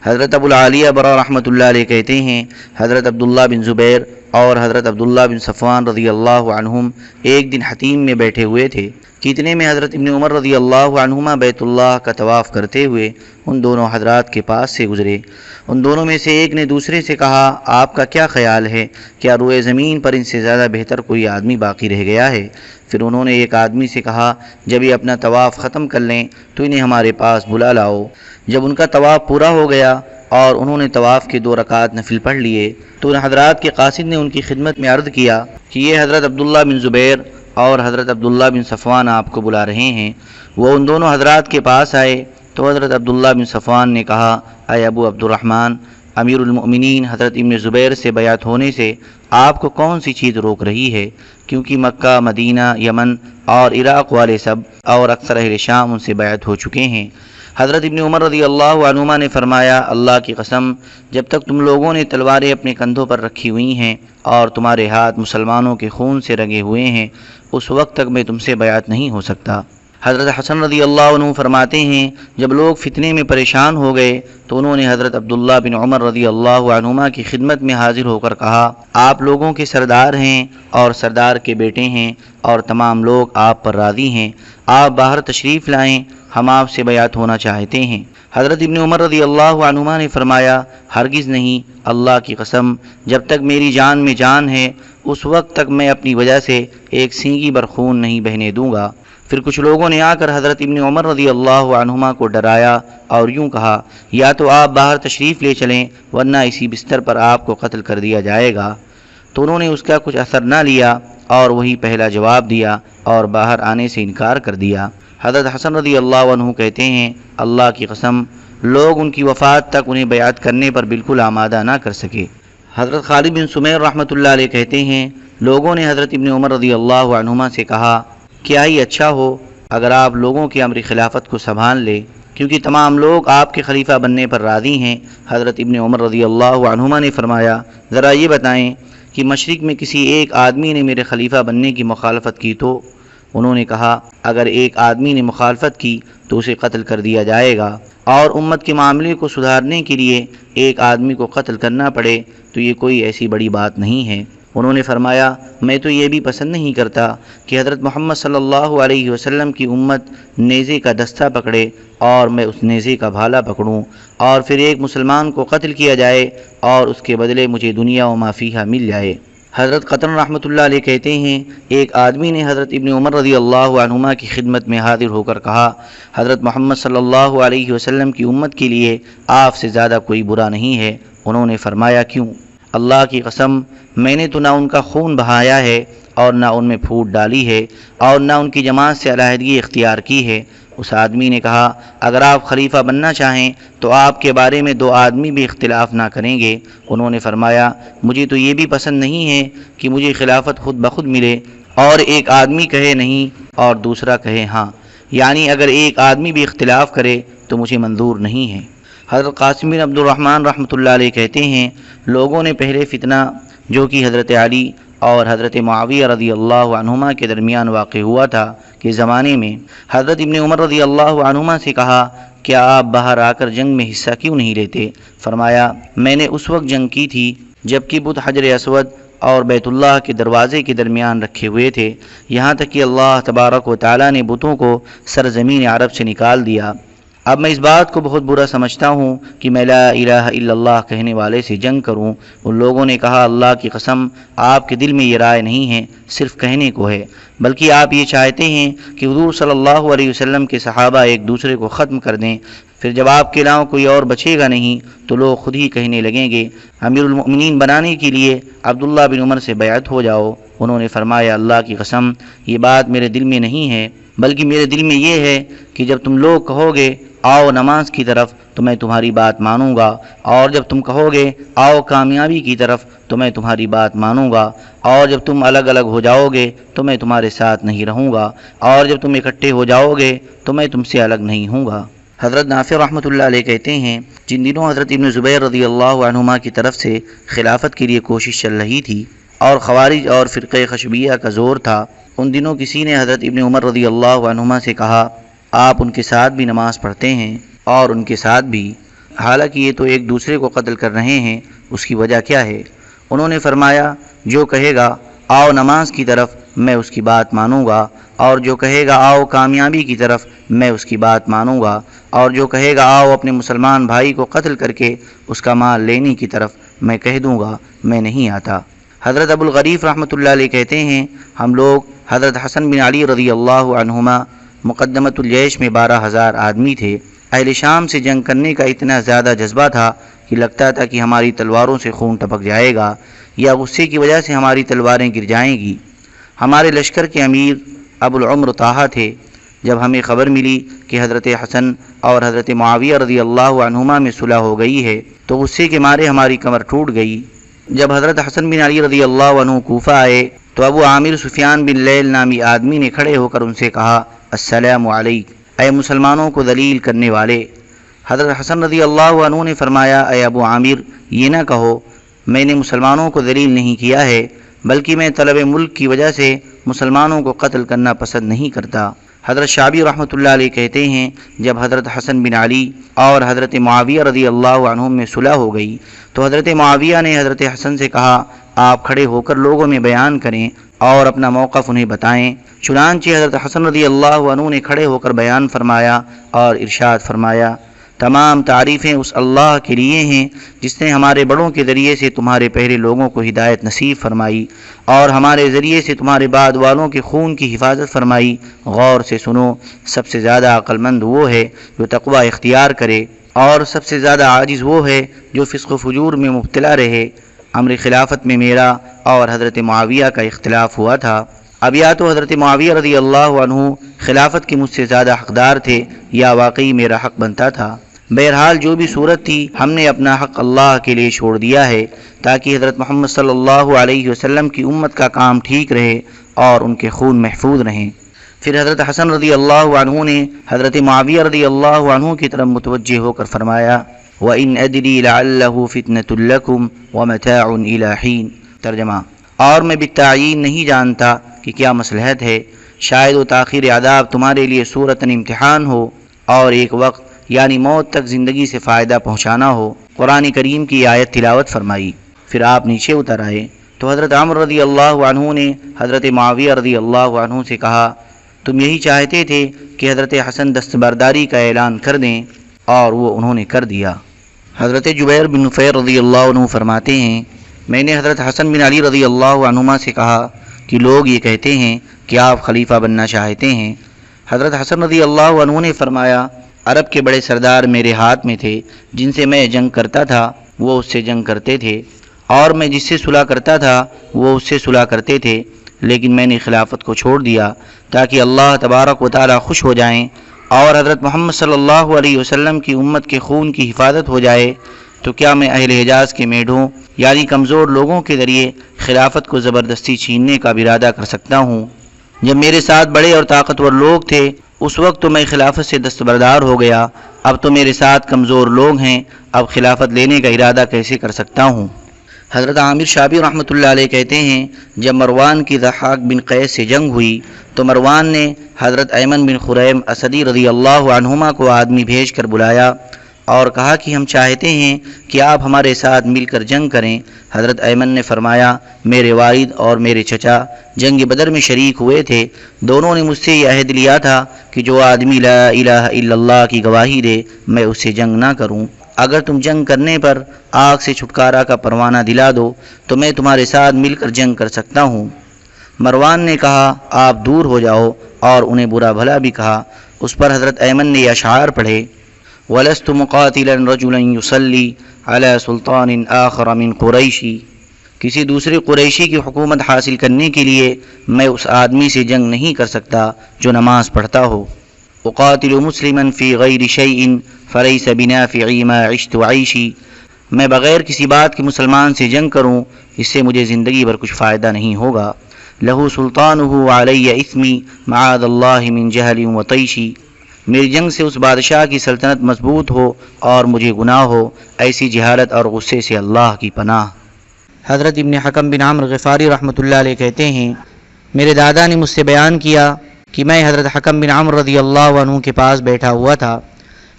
حضرت ابو العالیہ برا رحمۃ اللہ علیہ کہتے ہیں حضرت عبداللہ بن زبیر اور حضرت عبداللہ بن صفوان رضی اللہ عنہم ایک دن حتیم میں بیٹھے ہوئے تھے کہ اتنے میں حضرت ابن عمر رضی اللہ عنہما بیت اللہ کا طواف کرتے ہوئے ان دونوں حضرات کے پاس سے گزرے۔ ان دونوں میں سے ایک نے دوسرے سے کہا آپ کا کیا خیال ہے، کیا روئے زمین پر ان سے زیادہ بہتر کوئی آدمی باقی رہ گیا ہے؟ پھر انہوں نے ایک آدمی سے کہا جب یہ اپنا طواف ختم کر لیں تو انہیں ہمارے پاس بلا لاؤ۔ جب ان کا طواف پورا ہو گیا اور انہوں نے طواف کے 2 رکعات نفل پڑھ لیے تو ان حضرات کے قاصد نے ان کی خدمت میں عرض کیا کہ یہ حضرت عبداللہ بن زبیر اور حضرت عبداللہ بن صفوان آپ کو بلا رہے ہیں۔ وہ ان دونوں حضرات کے پاس آئے تو حضرت عبداللہ بن صفوان نے کہا اے ابو عبد الرحمن، امیر المؤمنین حضرت ابن زبیر سے بیعت ہونے سے آپ کو کون سی چیز روک رہی ہے؟ کیونکہ مکہ، مدینہ، یمن اور عراق والے سب اور اکثر اہل شام ان سے بیعت ہو چکے ہیں۔ حضرت ابن عمر رضی اللہ عنہما نے فرمایا اللہ کی قسم، جب تک تم لوگوں نے تلواریں اپنے کندھوں پر رکھی ہوئی ہیں اور تمہارے ہاتھ مسلمانوں کے خون سے رنگے ہوئے ہیں، اس وقت تک میں تم سے بیعت نہیں ہو سکتا۔ حضرت حسن رضی اللہ عنہ فرماتے ہیں جب لوگ فتنے میں پریشان ہو گئے تو انہوں نے حضرت عبداللہ بن عمر رضی اللہ عنہما کی خدمت میں حاضر ہو کر کہا آپ لوگوں کے سردار ہیں اور سردار کے بیٹے ہیں اور تمام لوگ آپ پر راضی ہیں، آپ باہر تشریف لائیں، ہم آپ سے بیعت ہونا چاہتے ہیں۔ حضرت ابن عمر رضی اللہ عنہما نے فرمایا ہرگز نہیں، اللہ کی قسم جب تک میری جان میں جان ہے اس وقت تک میں اپنی وجہ سے ایک سینگی بر خون نہیں بہنے دوں گا۔ پھر کچھ لوگوں نے آ کر حضرت ابن عمر رضی اللہ عنہما کو ڈرایا اور یوں کہا یا تو آپ باہر تشریف لے چلیں ورنہ اسی بستر پر آپ کو قتل کر دیا جائے گا۔ تو انہوں نے اس کا کچھ اثر نہ لیا اور وہی پہلا جواب دیا اور باہر آنے سے انکار کر دیا۔ حضرت حسن رضی اللہ عنہ کہتے ہیں اللہ کی قسم لوگ ان کی وفات تک انہیں بیعت کرنے پر بالکل آمادہ نہ کر سکے۔ حضرت خالد بن سمیر رحمۃ اللہ علیہ کہتے ہیں لوگوں نے حضرت ابن عمر رضی اللہ عنہما سے کہا کیا ہی اچھا ہو اگر آپ لوگوں کی امر خلافت کو سنبھال لے، کیونکہ تمام لوگ آپ کے خلیفہ بننے پر راضی ہیں۔ حضرت ابن عمر رضی اللہ عنہما نے فرمایا ذرا یہ بتائیں کہ مشرق میں کسی ایک آدمی نے میرے خلیفہ بننے کی مخالفت کی تو؟ انہوں نے کہا اگر ایک آدمی نے مخالفت کی تو اسے قتل کر دیا جائے گا، اور امت کے معاملے کو سدھارنے کے لیے ایک آدمی کو قتل کرنا پڑے تو یہ کوئی ایسی بڑی بات نہیں ہے۔ انہوں نے فرمایا میں تو یہ بھی پسند نہیں کرتا کہ حضرت محمد صلی اللہ علیہ وسلم کی امت نیزے کا دستہ پکڑے اور میں اس نیزے کا بھالا پکڑوں اور پھر ایک مسلمان کو قتل کیا جائے اور اس کے بدلے مجھے دنیا و ما فیہا مل جائے۔ حضرت قطن رحمۃ اللہ علیہ کہتے ہیں ایک آدمی نے حضرت ابن عمر رضی اللہ عنہما کی خدمت میں حاضر ہو کر کہا حضرت محمد صلی اللہ علیہ وسلم کی امت کے لیے آپ سے زیادہ کوئی برا نہیں ہے۔ انہوں نے فرمایا کیوں؟ اللہ کی قسم میں نے تو نہ ان کا خون بہایا ہے اور نہ ان میں پھوٹ ڈالی ہے اور نہ ان کی جماعت سے علیحدگی اختیار کی ہے۔ اس آدمی نے کہا اگر آپ خلیفہ بننا چاہیں تو آپ کے بارے میں 2 آدمی بھی اختلاف نہ کریں گے۔ انہوں نے فرمایا مجھے تو یہ بھی پسند نہیں ہے کہ مجھے خلافت خود بخود ملے اور ایک آدمی کہے نہیں اور دوسرا کہے ہاں، یعنی اگر ایک آدمی بھی اختلاف کرے تو مجھے منظور نہیں ہے۔ حضرت قاسم بن عبد الرحمن رحمۃ اللہ علیہ کہتے ہیں لوگوں نے پہلے فتنہ جو کہ حضرت علی اور حضرت معاویہ رضی اللہ عنہما کے درمیان واقع ہوا تھا کے زمانے میں حضرت ابن عمر رضی اللہ عنہما سے کہا کیا آپ باہر آ کر جنگ میں حصہ کیوں نہیں لیتے؟ فرمایا میں نے اس وقت جنگ کی تھی جبکہ بت حجر اسود اور بیت اللہ کے دروازے کے درمیان رکھے ہوئے تھے، یہاں تک کہ اللہ تبارک و تعالیٰ نے بتوں کو سرزمین عرب سے نکال دیا۔ اب میں اس بات کو بہت برا سمجھتا ہوں کہ میں لا الہ الا اللہ کہنے والے سے جنگ کروں۔ ان لوگوں نے کہا اللہ کی قسم آپ کے دل میں یہ رائے نہیں ہے، صرف کہنے کو ہے، بلکہ آپ یہ چاہتے ہیں کہ حضور صلی اللہ علیہ وسلم کے صحابہ ایک دوسرے کو ختم کر دیں، پھر جب آپ کے علاوہ کوئی اور بچے گا نہیں تو لوگ خود ہی کہنے لگیں گے امیر المؤمنین بنانے کے لیے عبداللہ بن عمر سے بیعت ہو جاؤ۔ انہوں نے فرمایا اللہ کی قسم یہ بات میرے دل میں نہیں ہے، بلکہ میرے دل میں یہ ہے کہ جب تم لوگ کہو گے آؤ نماز کی طرف تو میں تمہاری بات مانوں گا، اور جب تم کہو گے آؤ کامیابی کی طرف تو میں تمہاری بات مانوں گا، اور جب تم الگ الگ ہو جاؤ گے تو میں تمہارے ساتھ نہیں رہوں گا، اور جب تم اکٹھے ہو جاؤ گے تو میں تم سے الگ نہیں ہوں گا۔ حضرت نافع رحمۃ اللہ علیہ کہتے ہیں جن دنوں حضرت ابن زبیر رضی اللہ عنہما کی طرف سے خلافت کے لیے کوشش چل رہی تھی اور خوارج اور فرقہ خشبیہ کا زور تھا، ان دنوں کسی نے حضرت ابن عمر رضی اللہ عنہما سے کہا آپ ان کے ساتھ بھی نماز پڑھتے ہیں اور ان کے ساتھ بھی، حالانکہ یہ تو ایک دوسرے کو قتل کر رہے ہیں، اس کی وجہ کیا ہے؟ انہوں نے فرمایا جو کہے گا آؤ نماز کی طرف میں اس کی بات مانوں گا، اور جو کہے گا آؤ کامیابی کی طرف میں اس کی بات مانوں گا، اور جو کہے گا آؤ اپنے مسلمان بھائی کو قتل کر کے اس کا مال لینے کی طرف میں کہہ دوں گا میں نہیں آتا۔ حضرت ابو الغریف رحمۃ اللہ علیہ کہتے ہیں ہم لوگ حضرت حسن بن علی رضی اللہ عنہما مقدمۃ الجیش میں 12,000 آدمی تھے۔ اہل شام سے جنگ کرنے کا اتنا زیادہ جذبہ تھا کہ لگتا تھا کہ ہماری تلواروں سے خون ٹپک جائے گا یا غصے کی وجہ سے ہماری تلواریں گر جائیں گی۔ ہمارے لشکر کے امیر ابو العمر طٰہٰ تھے۔ جب ہمیں خبر ملی کہ حضرت حسن اور حضرت معاویہ رضی اللہ عنہما میں صلح ہو گئی ہے تو غصے کے مارے ہماری کمر ٹوٹ گئی۔ جب حضرت حسن بن علی رضی اللہ عنہ کوفہ آئے تو ابو عامر سفیان بن لیل نامی آدمی نے کھڑے ہو کر ان سے کہا، السلام علیک، اے مسلمانوں کو ذلیل کرنے والے۔ حضرت حسن رضی اللہ عنہ نے فرمایا، اے ابو عامر، یہ نہ کہو، میں نے مسلمانوں کو ذلیل نہیں کیا ہے، بلکہ میں طلب ملک کی وجہ سے مسلمانوں کو قتل کرنا پسند نہیں کرتا۔ حضرت شعبی رحمۃ اللہ علیہ کہتے ہیں، جب حضرت حسن بن علی اور حضرت معاویہ رضی اللہ عنہم میں صلح ہو گئی تو حضرت معاویہ نے حضرت حسن سے کہا، آپ کھڑے ہو کر لوگوں میں بیان کریں اور اپنا موقف انہیں بتائیں۔ چنانچہ حضرت حسن رضی اللہ عنہ نے کھڑے ہو کر بیان فرمایا اور ارشاد فرمایا، تمام تعریفیں اس اللہ کے لیے ہیں جس نے ہمارے بڑوں کے ذریعے سے تمہارے پہلے لوگوں کو ہدایت نصیب فرمائی اور ہمارے ذریعے سے تمہارے بعد والوں کے خون کی حفاظت فرمائی۔ غور سے سنو، سب سے زیادہ عقل مند وہ ہے جو تقوی اختیار کرے، اور سب سے زیادہ عاجز وہ ہے جو فسق و فجور میں مبتلا رہے۔ امر خلافت میں میرا اور حضرت معاویہ کا اختلاف ہوا تھا۔ اب یا تو حضرت معاویہ رضی اللہ عنہ خلافت کے مجھ سے زیادہ حقدار تھے یا واقعی میرا حق بنتا تھا۔ بہرحال جو بھی صورت تھی، ہم نے اپنا حق اللہ کے لیے چھوڑ دیا ہے تاکہ حضرت محمد صلی اللہ علیہ وسلم کی امت کا کام ٹھیک رہے اور ان کے خون محفوظ رہیں۔ پھر حضرت حسن رضی اللہ عنہ نے حضرت معاویہ رضی اللہ عنہ کی طرف متوجہ ہو کر فرمایا، وَإِنْ أَدْرِي لَعَلَّهُ فِتْنَةٌ لَكُمْ وَمَتَاعٌ إِلَى حِينٍ۔ ترجمہ، اور میں بالتعیین نہیں جانتا کہ کیا مصلحت ہے، شاید وہ تاخیر عذاب تمہارے لیے صورتاً امتحان ہو اور ایک وقت یعنی موت تک زندگی سے فائدہ پہنچانا ہو۔ قرآن کریم کی آیت تلاوت فرمائی۔ پھر آپ نیچے اتر آئے تو حضرت عمر رضی اللہ عنہ نے حضرت معاویہ رضی اللہ عنہ سے کہا، تم یہی چاہتے تھے کہ حضرت حسن دستبرداری کا اعلان کر دیں، اور وہ انہوں نے کر دیا۔ حضرت جبیر بن نفیر رضی اللہ عنہ فرماتے ہیں، میں نے حضرت حسن بن علی رضی اللہ عنہما سے کہا کہ لوگ یہ کہتے ہیں کہ آپ خلیفہ بننا چاہتے ہیں۔ حضرت حسن رضی اللہ عنہ نے فرمایا، عرب کے بڑے سردار میرے ہاتھ میں تھے، جن سے میں جنگ کرتا تھا وہ اس سے جنگ کرتے تھے، اور میں جس سے صلح کرتا تھا وہ اس سے صلح کرتے تھے، لیکن میں نے خلافت کو چھوڑ دیا تاکہ اللہ تبارک و تعالی خوش ہو جائیں اور حضرت محمد صلی اللہ علیہ وسلم کی امت کے خون کی حفاظت ہو جائے۔ تو کیا میں اہل حجاز کے میڈوں یعنی کمزور لوگوں کے ذریعے خلافت کو زبردستی چھیننے کا ارادہ کر سکتا ہوں؟ جب میرے ساتھ بڑے اور طاقتور لوگ تھے اس وقت تو میں خلافت سے دستبردار ہو گیا، اب تو میرے ساتھ کمزور لوگ ہیں، اب خلافت لینے کا ارادہ کیسے کر سکتا ہوں؟ حضرت عامر شعبی رحمۃ اللہ علیہ کہتے ہیں، جب مروان کی ضحاک بن قیس سے جنگ ہوئی تو مروان نے حضرت ایمن بن خریم اسدی رضی اللہ عنہما کو آدمی بھیج کر بلایا اور کہا کہ ہم چاہتے ہیں کہ آپ ہمارے ساتھ مل کر جنگ کریں۔ حضرت ایمن نے فرمایا، میرے والد اور میرے چچا جنگ بدر میں شریک ہوئے تھے، دونوں نے مجھ سے یہ عہد لیا تھا کہ جو آدمی لا الہ الا اللہ کی گواہی دے میں اس سے جنگ نہ کروں۔ اگر تم جنگ کرنے پر آگ سے چھٹکارا کا پروانہ دلا دو تو میں تمہارے ساتھ مل کر جنگ کر سکتا ہوں۔ مروان نے کہا، آپ دور ہو جاؤ، اور انہیں برا بھلا بھی کہا۔ اس پر حضرت ایمن نے یہ اشعار پڑھے، وَلَسْتُ مُقَاتِلًا رَجُلًا يُصَلِّي عَلَى سُلْطَانٍ آخَرَ مِنْ قُرَيْشِ۔ کسی دوسرے قریشی کی حکومت حاصل کرنے کے لیے میں اس آدمی سے جنگ نہیں کر سکتا جو نماز پڑھتا ہو۔ اقاتل مسلما فی غیر شیء فلیس بنافعی ما عشت عیشی۔ میں بغیر کسی بات کے مسلمان سے جنگ کروں، اس سے مجھے زندگی بھر کچھ فائدہ نہیں ہوگا۔ لہو سلطانہ علی اسمی معاذ اللہ من جہل و طیشی۔ میری جنگ سے اس بادشاہ کی سلطنت مضبوط ہو اور مجھے گناہ ہو، ایسی جہالت اور غصے سے اللہ کی پناہ۔ حضرت ابن حکم بن عمرو غفاری رحمۃ اللہ علیہ کہتے ہیں، میرے دادا نے مجھ سے بیان کیا کہ میں حضرت حکم بن عمرو رضی اللہ عنہ کے پاس بیٹھا ہوا تھا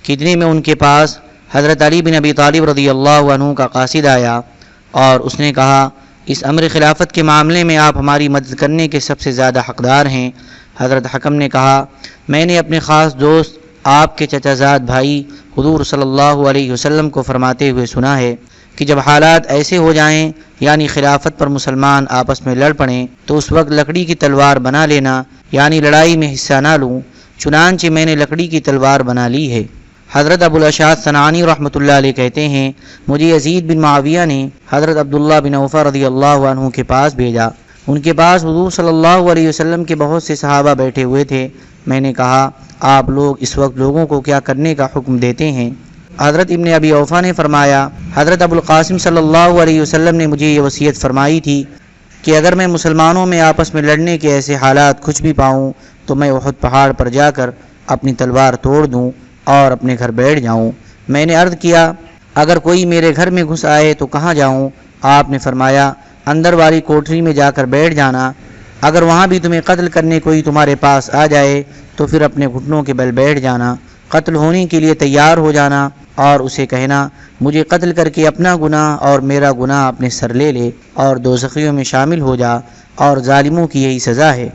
کہ اتنے میں ان کے پاس حضرت علی بن ابی طالب رضی اللہ عنہ کا قاصد آیا اور اس نے کہا، اس امر خلافت کے معاملے میں آپ ہماری مدد کرنے کے سب سے زیادہ حقدار ہیں۔ حضرت حکم نے کہا، میں نے اپنے خاص دوست آپ کے چچا زاد بھائی حضور صلی اللہ علیہ وسلم کو فرماتے ہوئے سنا ہے کہ جب حالات ایسے ہو جائیں یعنی خلافت پر مسلمان آپس میں لڑ پڑیں تو اس وقت لکڑی کی تلوار بنا لینا یعنی لڑائی میں حصہ نہ لوں، چنانچہ میں نے لکڑی کی تلوار بنا لی ہے۔ حضرت ابو الاشعث صنعانی رحمۃ اللہ علیہ کہتے ہیں مجھے یزید بن معاویہ نے حضرت عبداللہ بن عوف رضی اللہ عنہ کے پاس بھیجا۔ ان کے پاس حضور صلی اللہ علیہ وسلم کے بہت سے صحابہ بیٹھے ہوئے تھے۔ میں نے کہا آپ لوگ اس وقت لوگوں کو کیا کرنے کا حکم دیتے ہیں؟ حضرت ابن ابی اوفا نے فرمایا حضرت ابو القاسم صلی اللہ علیہ وسلم نے مجھے یہ وصیت فرمائی تھی کہ اگر میں مسلمانوں میں آپس میں لڑنے کے ایسے حالات کچھ بھی پاؤں تو میں احد پہاڑ پر جا کر اپنی تلوار توڑ دوں اور اپنے گھر بیٹھ جاؤں۔ میں نے عرض کیا اگر کوئی میرے گھر میں گھس آئے تو کہاں جاؤں؟ آپ نے فرمایا اندر والی کوٹری میں جا کر بیٹھ جانا، اگر وہاں بھی تمہیں قتل کرنے کوئی تمہارے پاس آ جائے تو پھر اپنے گھٹنوں کے بل بیٹھ جانا، قتل ہونے کے لیے تیار ہو جانا اور اسے کہنا مجھے قتل کر کے اپنا گناہ اور میرا گناہ اپنے سر لے لے اور دوزخیوں میں شامل ہو جا، اور ظالموں کی یہی سزا ہے۔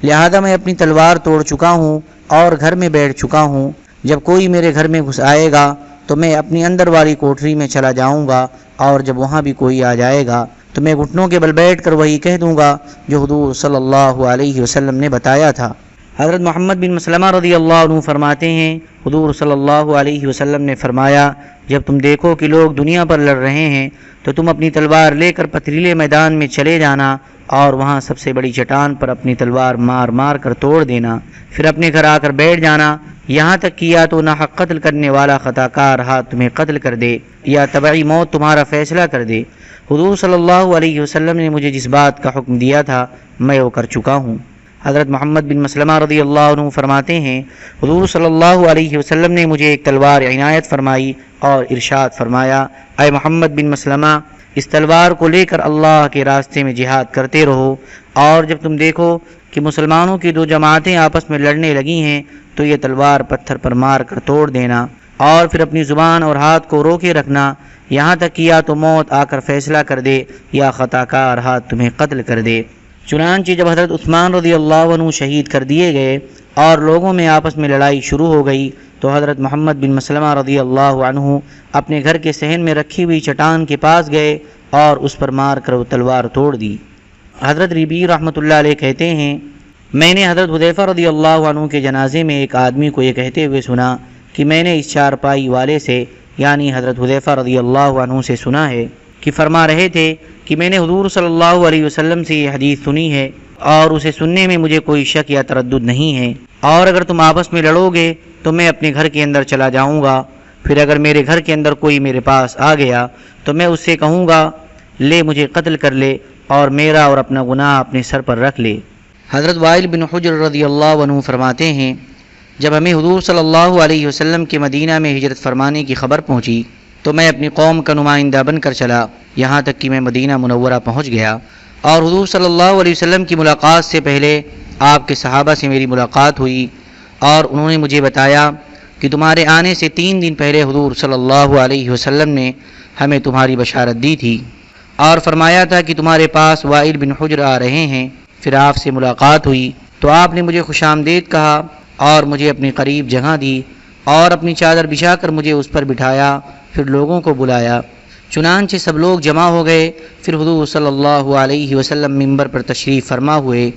لہذا میں اپنی تلوار توڑ چکا ہوں اور گھر میں بیٹھ چکا ہوں، جب کوئی میرے گھر میں گھس آئے گا تو میں اپنی اندر والی کوٹری میں چلا جاؤں گا، اور جب وہاں بھی کوئی آ جائے گا تو میں گھٹنوں کے بل بیٹھ کر وہی کہہ دوں گا جو حضور صلی اللہ علیہ وسلم نے بتایا تھا۔ حضرت محمد بن مسلمہ رضی اللہ عنہ فرماتے ہیں حضور صلی اللہ علیہ وسلم نے فرمایا جب تم دیکھو کہ لوگ دنیا پر لڑ رہے ہیں تو تم اپنی تلوار لے کر پتھریلے میدان میں چلے جانا اور وہاں سب سے بڑی چٹان پر اپنی تلوار مار مار کر توڑ دینا، پھر اپنے گھر آ کر بیٹھ جانا، یہاں تک کہ یا تو ناحق قتل کرنے والا خطا کار ہاتھ تمہیں قتل کر دے یا طبعی موت تمہارا فیصلہ کر دے۔ حضور صلی اللہ علیہ وسلم نے مجھے جس بات کا حکم دیا تھا میں وہ کر چکا ہوں۔ حضرت محمد بن مسلمہ رضی اللہ عنہ فرماتے ہیں حضور صلی اللہ علیہ وسلم نے مجھے ایک تلوار عنایت فرمائی اور ارشاد فرمایا اے محمد بن مسلمہ اس تلوار کو لے کر اللہ کے راستے میں جہاد کرتے رہو، اور جب تم دیکھو کہ مسلمانوں کی دو جماعتیں آپس میں لڑنے لگی ہیں تو یہ تلوار پتھر پر مار کر توڑ دینا، اور پھر اپنی زبان اور ہاتھ کو روکے رکھنا، یہاں تک کہ یا تو موت آ کر فیصلہ کر دے یا خطا کار ہاتھ تمہیں قتل کر دے۔ چنانچہ جب حضرت عثمان رضی اللہ عنہ شہید کر دیے گئے اور لوگوں میں آپس میں لڑائی شروع ہو گئی تو حضرت محمد بن مسلمہ رضی اللہ عنہ اپنے گھر کے صحن میں رکھی ہوئی چٹان کے پاس گئے اور اس پر مار کر وہ تلوار توڑ دی۔ حضرت ربیع رحمۃ اللہ علیہ کہتے ہیں میں نے حضرت حذیفہ رضی اللہ عنہ کے جنازے میں ایک آدمی کو یہ کہتے ہوئے سنا کہ میں نے اس چارپائی والے سے یعنی حضرت حذیفہ رضی اللہ عنہ سے سنا ہے کہ فرما رہے تھے کہ میں نے حضور صلی اللہ علیہ وسلم سے یہ حدیث سنی ہے اور اسے سننے میں مجھے کوئی شک یا تردد نہیں ہے، اور اگر تم آپس میں لڑو گے تو میں اپنے گھر کے اندر چلا جاؤں گا، پھر اگر میرے گھر کے اندر کوئی میرے پاس آ گیا تو میں اس سے کہوں گا لے مجھے قتل کر لے اور میرا اور اپنا گناہ اپنے سر پر رکھ لے۔ حضرت وائل بن حجر رضی اللہ عنہ فرماتے ہیں جب ہمیں حضور صلی اللہ علیہ وسلم کے مدینہ میں ہجرت فرمانے کی خبر پہنچی تو میں اپنی قوم کا نمائندہ بن کر چلا، یہاں تک کہ میں مدینہ منورہ پہنچ گیا، اور حضور صلی اللہ علیہ وسلم کی ملاقات سے پہلے آپ کے صحابہ سے میری ملاقات ہوئی اور انہوں نے مجھے بتایا کہ تمہارے آنے سے 3 دن پہلے حضور صلی اللہ علیہ وسلم نے ہمیں تمہاری بشارت دی تھی اور فرمایا تھا کہ تمہارے پاس وائل بن حجر آ رہے ہیں۔ پھر آپ سے ملاقات ہوئی تو آپ نے مجھے خوش آمدید کہا اور مجھے اپنی قریب جگہ دی اور اپنی چادر بچھا کر مجھے اس پر بٹھایا، پھر لوگوں کو بلایا، چنانچہ سب لوگ جمع ہو گئے۔ پھر حضور صلی اللہ علیہ وسلم ممبر پر تشریف فرما ہوئے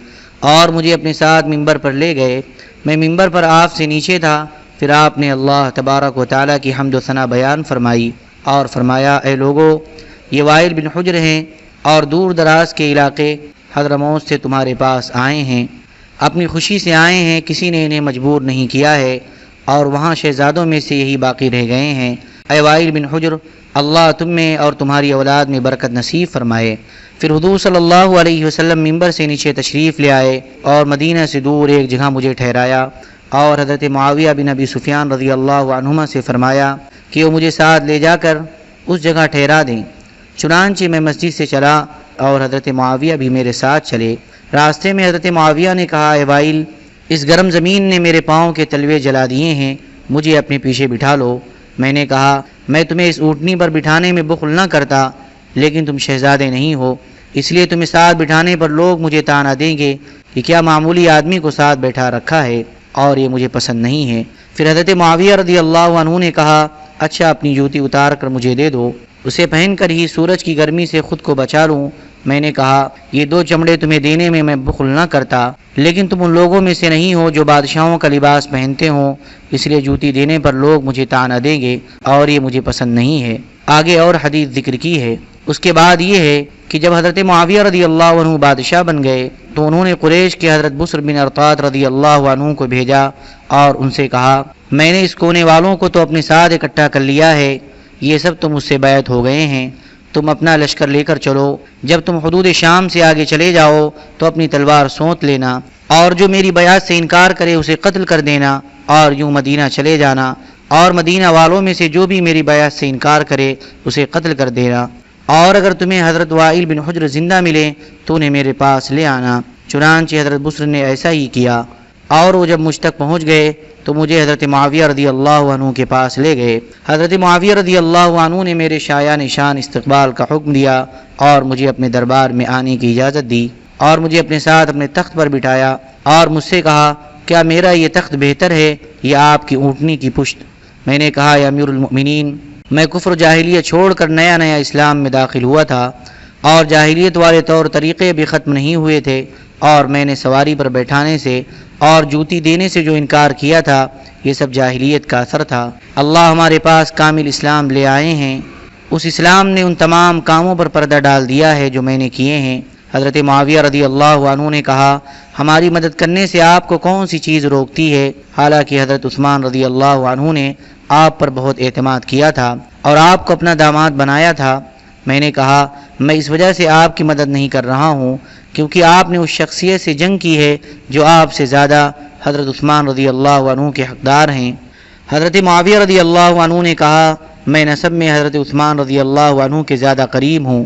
اور مجھے اپنے ساتھ ممبر پر لے گئے۔ میں ممبر پر آپ سے نیچے تھا، پھر آپ نے اللہ تبارک و تعالیٰ کی حمد و ثنا بیان فرمائی اور فرمایا اے لوگو یہ وائل بن حجر ہیں اور دور دراز کے علاقے حضرموت سے تمہارے پاس آئے ہیں، اپنی خوشی سے آئے ہیں، کسی نے انہیں مجبور نہیں کیا ہے، اور وہاں شہزادوں میں سے یہی باقی رہ گئے ہیں۔ اے وائل بن حجر اللہ تم میں اور تمہاری اولاد میں برکت نصیب فرمائے۔ پھر حضور صلی اللہ علیہ وسلم ممبر سے نیچے تشریف لے آئے اور مدینہ سے دور ایک جگہ مجھے ٹھہرایا، اور حضرت معاویہ بن ابی سفیان رضی اللہ عنہما سے فرمایا کہ وہ مجھے ساتھ لے جا کر اس جگہ ٹھہرا دیں۔ چنانچہ میں مسجد سے چلا اور حضرت معاویہ بھی میرے ساتھ چلے۔ راستے میں حضرت معاویہ نے کہا اے وائل اس گرم زمین نے میرے پاؤں کے تلوے جلا دیے ہیں، مجھے اپنے پیچھے بٹھا لو۔ میں نے کہا میں تمہیں اس اونٹنی پر بٹھانے میں بخل نہ کرتا، لیکن تم شہزادے نہیں ہو، اس لیے تمہیں ساتھ بٹھانے پر لوگ مجھے طعنہ دیں گے کہ کیا معمولی آدمی کو ساتھ بیٹھا رکھا ہے، اور یہ مجھے پسند نہیں ہے۔ پھر حضرت معاویہ رضی اللہ عنہ نے کہا اچھا اپنی جوتی اتار کر مجھے دے دو، اسے پہن کر ہی سورج کی گرمی سے خود کو بچا لوں۔ میں نے کہا یہ 2 چمڑے تمہیں دینے میں بخل نہ کرتا، لیکن تم ان لوگوں میں سے نہیں ہو جو بادشاہوں کا لباس پہنتے ہوں، اس لیے جوتی دینے پر لوگ مجھے طعنہ دیں گے اور یہ مجھے پسند نہیں ہے۔ آگے اور حدیث ذکر کی ہے۔ اس کے بعد یہ ہے کہ جب حضرت معاویہ رضی اللہ عنہ بادشاہ بن گئے تو انہوں نے قریش کے حضرت بصر بن ارطات رضی اللہ عنہ کو بھیجا اور ان سے کہا میں نے اس کونے والوں کو تو اپنے ساتھ اکٹھا کر لیا ہے، یہ سب تو مجھ سے بیعت ہو گئے ہیں، تم اپنا لشکر لے کر چلو، جب تم حدود شام سے آگے چلے جاؤ تو اپنی تلوار سونت لینا اور جو میری بیعت سے انکار کرے اسے قتل کر دینا اور یوں مدینہ چلے جانا، اور مدینہ والوں میں سے جو بھی میری بیعت سے انکار کرے اسے قتل کر دینا، اور اگر تمہیں حضرت وائل بن حجر زندہ ملے تو انہیں میرے پاس لے آنا۔ چنانچہ حضرت بصر نے ایسا ہی کیا، اور وہ جب مجھ تک پہنچ گئے تو مجھے حضرت معاویہ رضی اللہ عنہ کے پاس لے گئے۔ حضرت معاویہ رضی اللہ عنہ نے میرے شایع نشان استقبال کا حکم دیا اور مجھے اپنے دربار میں آنے کی اجازت دی اور مجھے اپنے ساتھ اپنے تخت پر بٹھایا اور مجھ سے کہا کیا میرا یہ تخت بہتر ہے یا آپ کی اونٹنی کی پشت؟ میں نے کہا یا امیر المؤمنین، میں کفر و جاہلیت چھوڑ کر نیا اسلام میں داخل ہوا تھا اور جاہلیت والے طور طریقے بھی ختم نہیں ہوئے تھے، اور میں نے سواری پر بیٹھانے سے اور جوتی دینے سے جو انکار کیا تھا یہ سب جاہلیت کا اثر تھا۔ اللہ ہمارے پاس کامل اسلام لے آئے ہیں، اس اسلام نے ان تمام کاموں پر پردہ ڈال دیا ہے جو میں نے کیے ہیں۔ حضرت معاویہ رضی اللہ عنہ نے کہا ہماری مدد کرنے سے آپ کو کون سی چیز روکتی ہے؟ حالانکہ حضرت عثمان رضی اللہ عنہ نے آپ پر بہت اعتماد کیا تھا اور آپ کو اپنا داماد بنایا تھا۔ میں نے کہا میں اس وجہ سے آپ کی مدد نہیں کر رہا ہوں کیونکہ آپ نے اس شخصیت سے جنگ کی ہے جو آپ سے زیادہ حضرت عثمان رضی اللہ عنہ کے حقدار ہیں۔ حضرت معاویہ رضی اللہ عنہ نے کہا میں نسب میں حضرت عثمان رضی اللہ عنہ کے زیادہ قریب ہوں،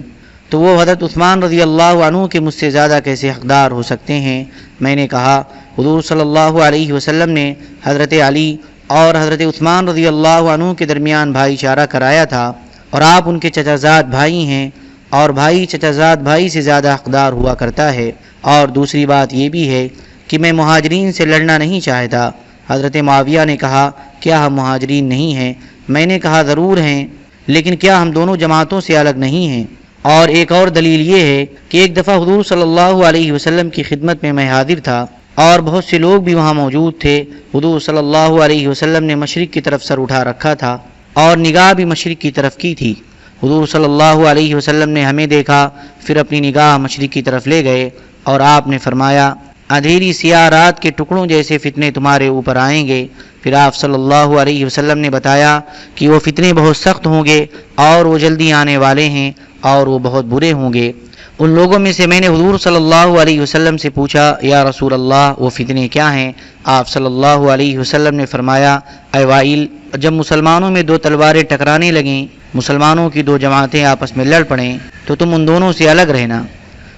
تو وہ حضرت عثمان رضی اللہ عنہ کے مجھ سے زیادہ کیسے حقدار ہو سکتے ہیں؟ میں نے کہا حضور صلی اللہ علیہ وسلم نے حضرت علی اور حضرت عثمان رضی اللہ عنہ کے درمیان بھائی چارہ کرایا تھا، اور آپ ان کے چچا زاد بھائی ہیں اور بھائی چچا زاد بھائی سے زیادہ حقدار ہوا کرتا ہے۔ اور دوسری بات یہ بھی ہے کہ میں مہاجرین سے لڑنا نہیں چاہتا۔ حضرت معاویہ نے کہا کیا ہم مہاجرین نہیں ہیں؟ میں نے کہا ضرور ہیں، لیکن کیا ہم دونوں جماعتوں سے الگ نہیں ہیں؟ اور ایک اور دلیل یہ ہے کہ ایک دفعہ حضور صلی اللہ علیہ وسلم کی خدمت میں میں حاضر تھا اور بہت سے لوگ بھی وہاں موجود تھے۔ حضور صلی اللہ علیہ وسلم نے مشرق کی طرف سر اٹھا رکھا تھا اور نگاہ بھی مشرق کی طرف کی تھی۔ حضور صلی اللہ علیہ وسلم نے ہمیں دیکھا، پھر اپنی نگاہ مشرق کی طرف لے گئے اور آپ نے فرمایا اندھیری سیاہ رات کے ٹکڑوں جیسے فتنے تمہارے اوپر آئیں گے۔ پھر آپ صلی اللہ علیہ وسلم نے بتایا کہ وہ فتنے بہت سخت ہوں گے اور وہ جلدی آنے والے ہیں اور وہ بہت برے ہوں گے۔ ان لوگوں میں سے میں نے حضور صلی اللہ علیہ وسلم سے پوچھا یا رسول اللہ وہ فتنے کیا ہیں؟ آپ صلی اللہ علیہ وسلم نے فرمایا اے وائل، جب مسلمانوں میں 2 تلواریں ٹکرانے لگیں، مسلمانوں کی 2 جماعتیں آپس میں لڑ پڑیں تو تم ان دونوں سے الگ رہنا۔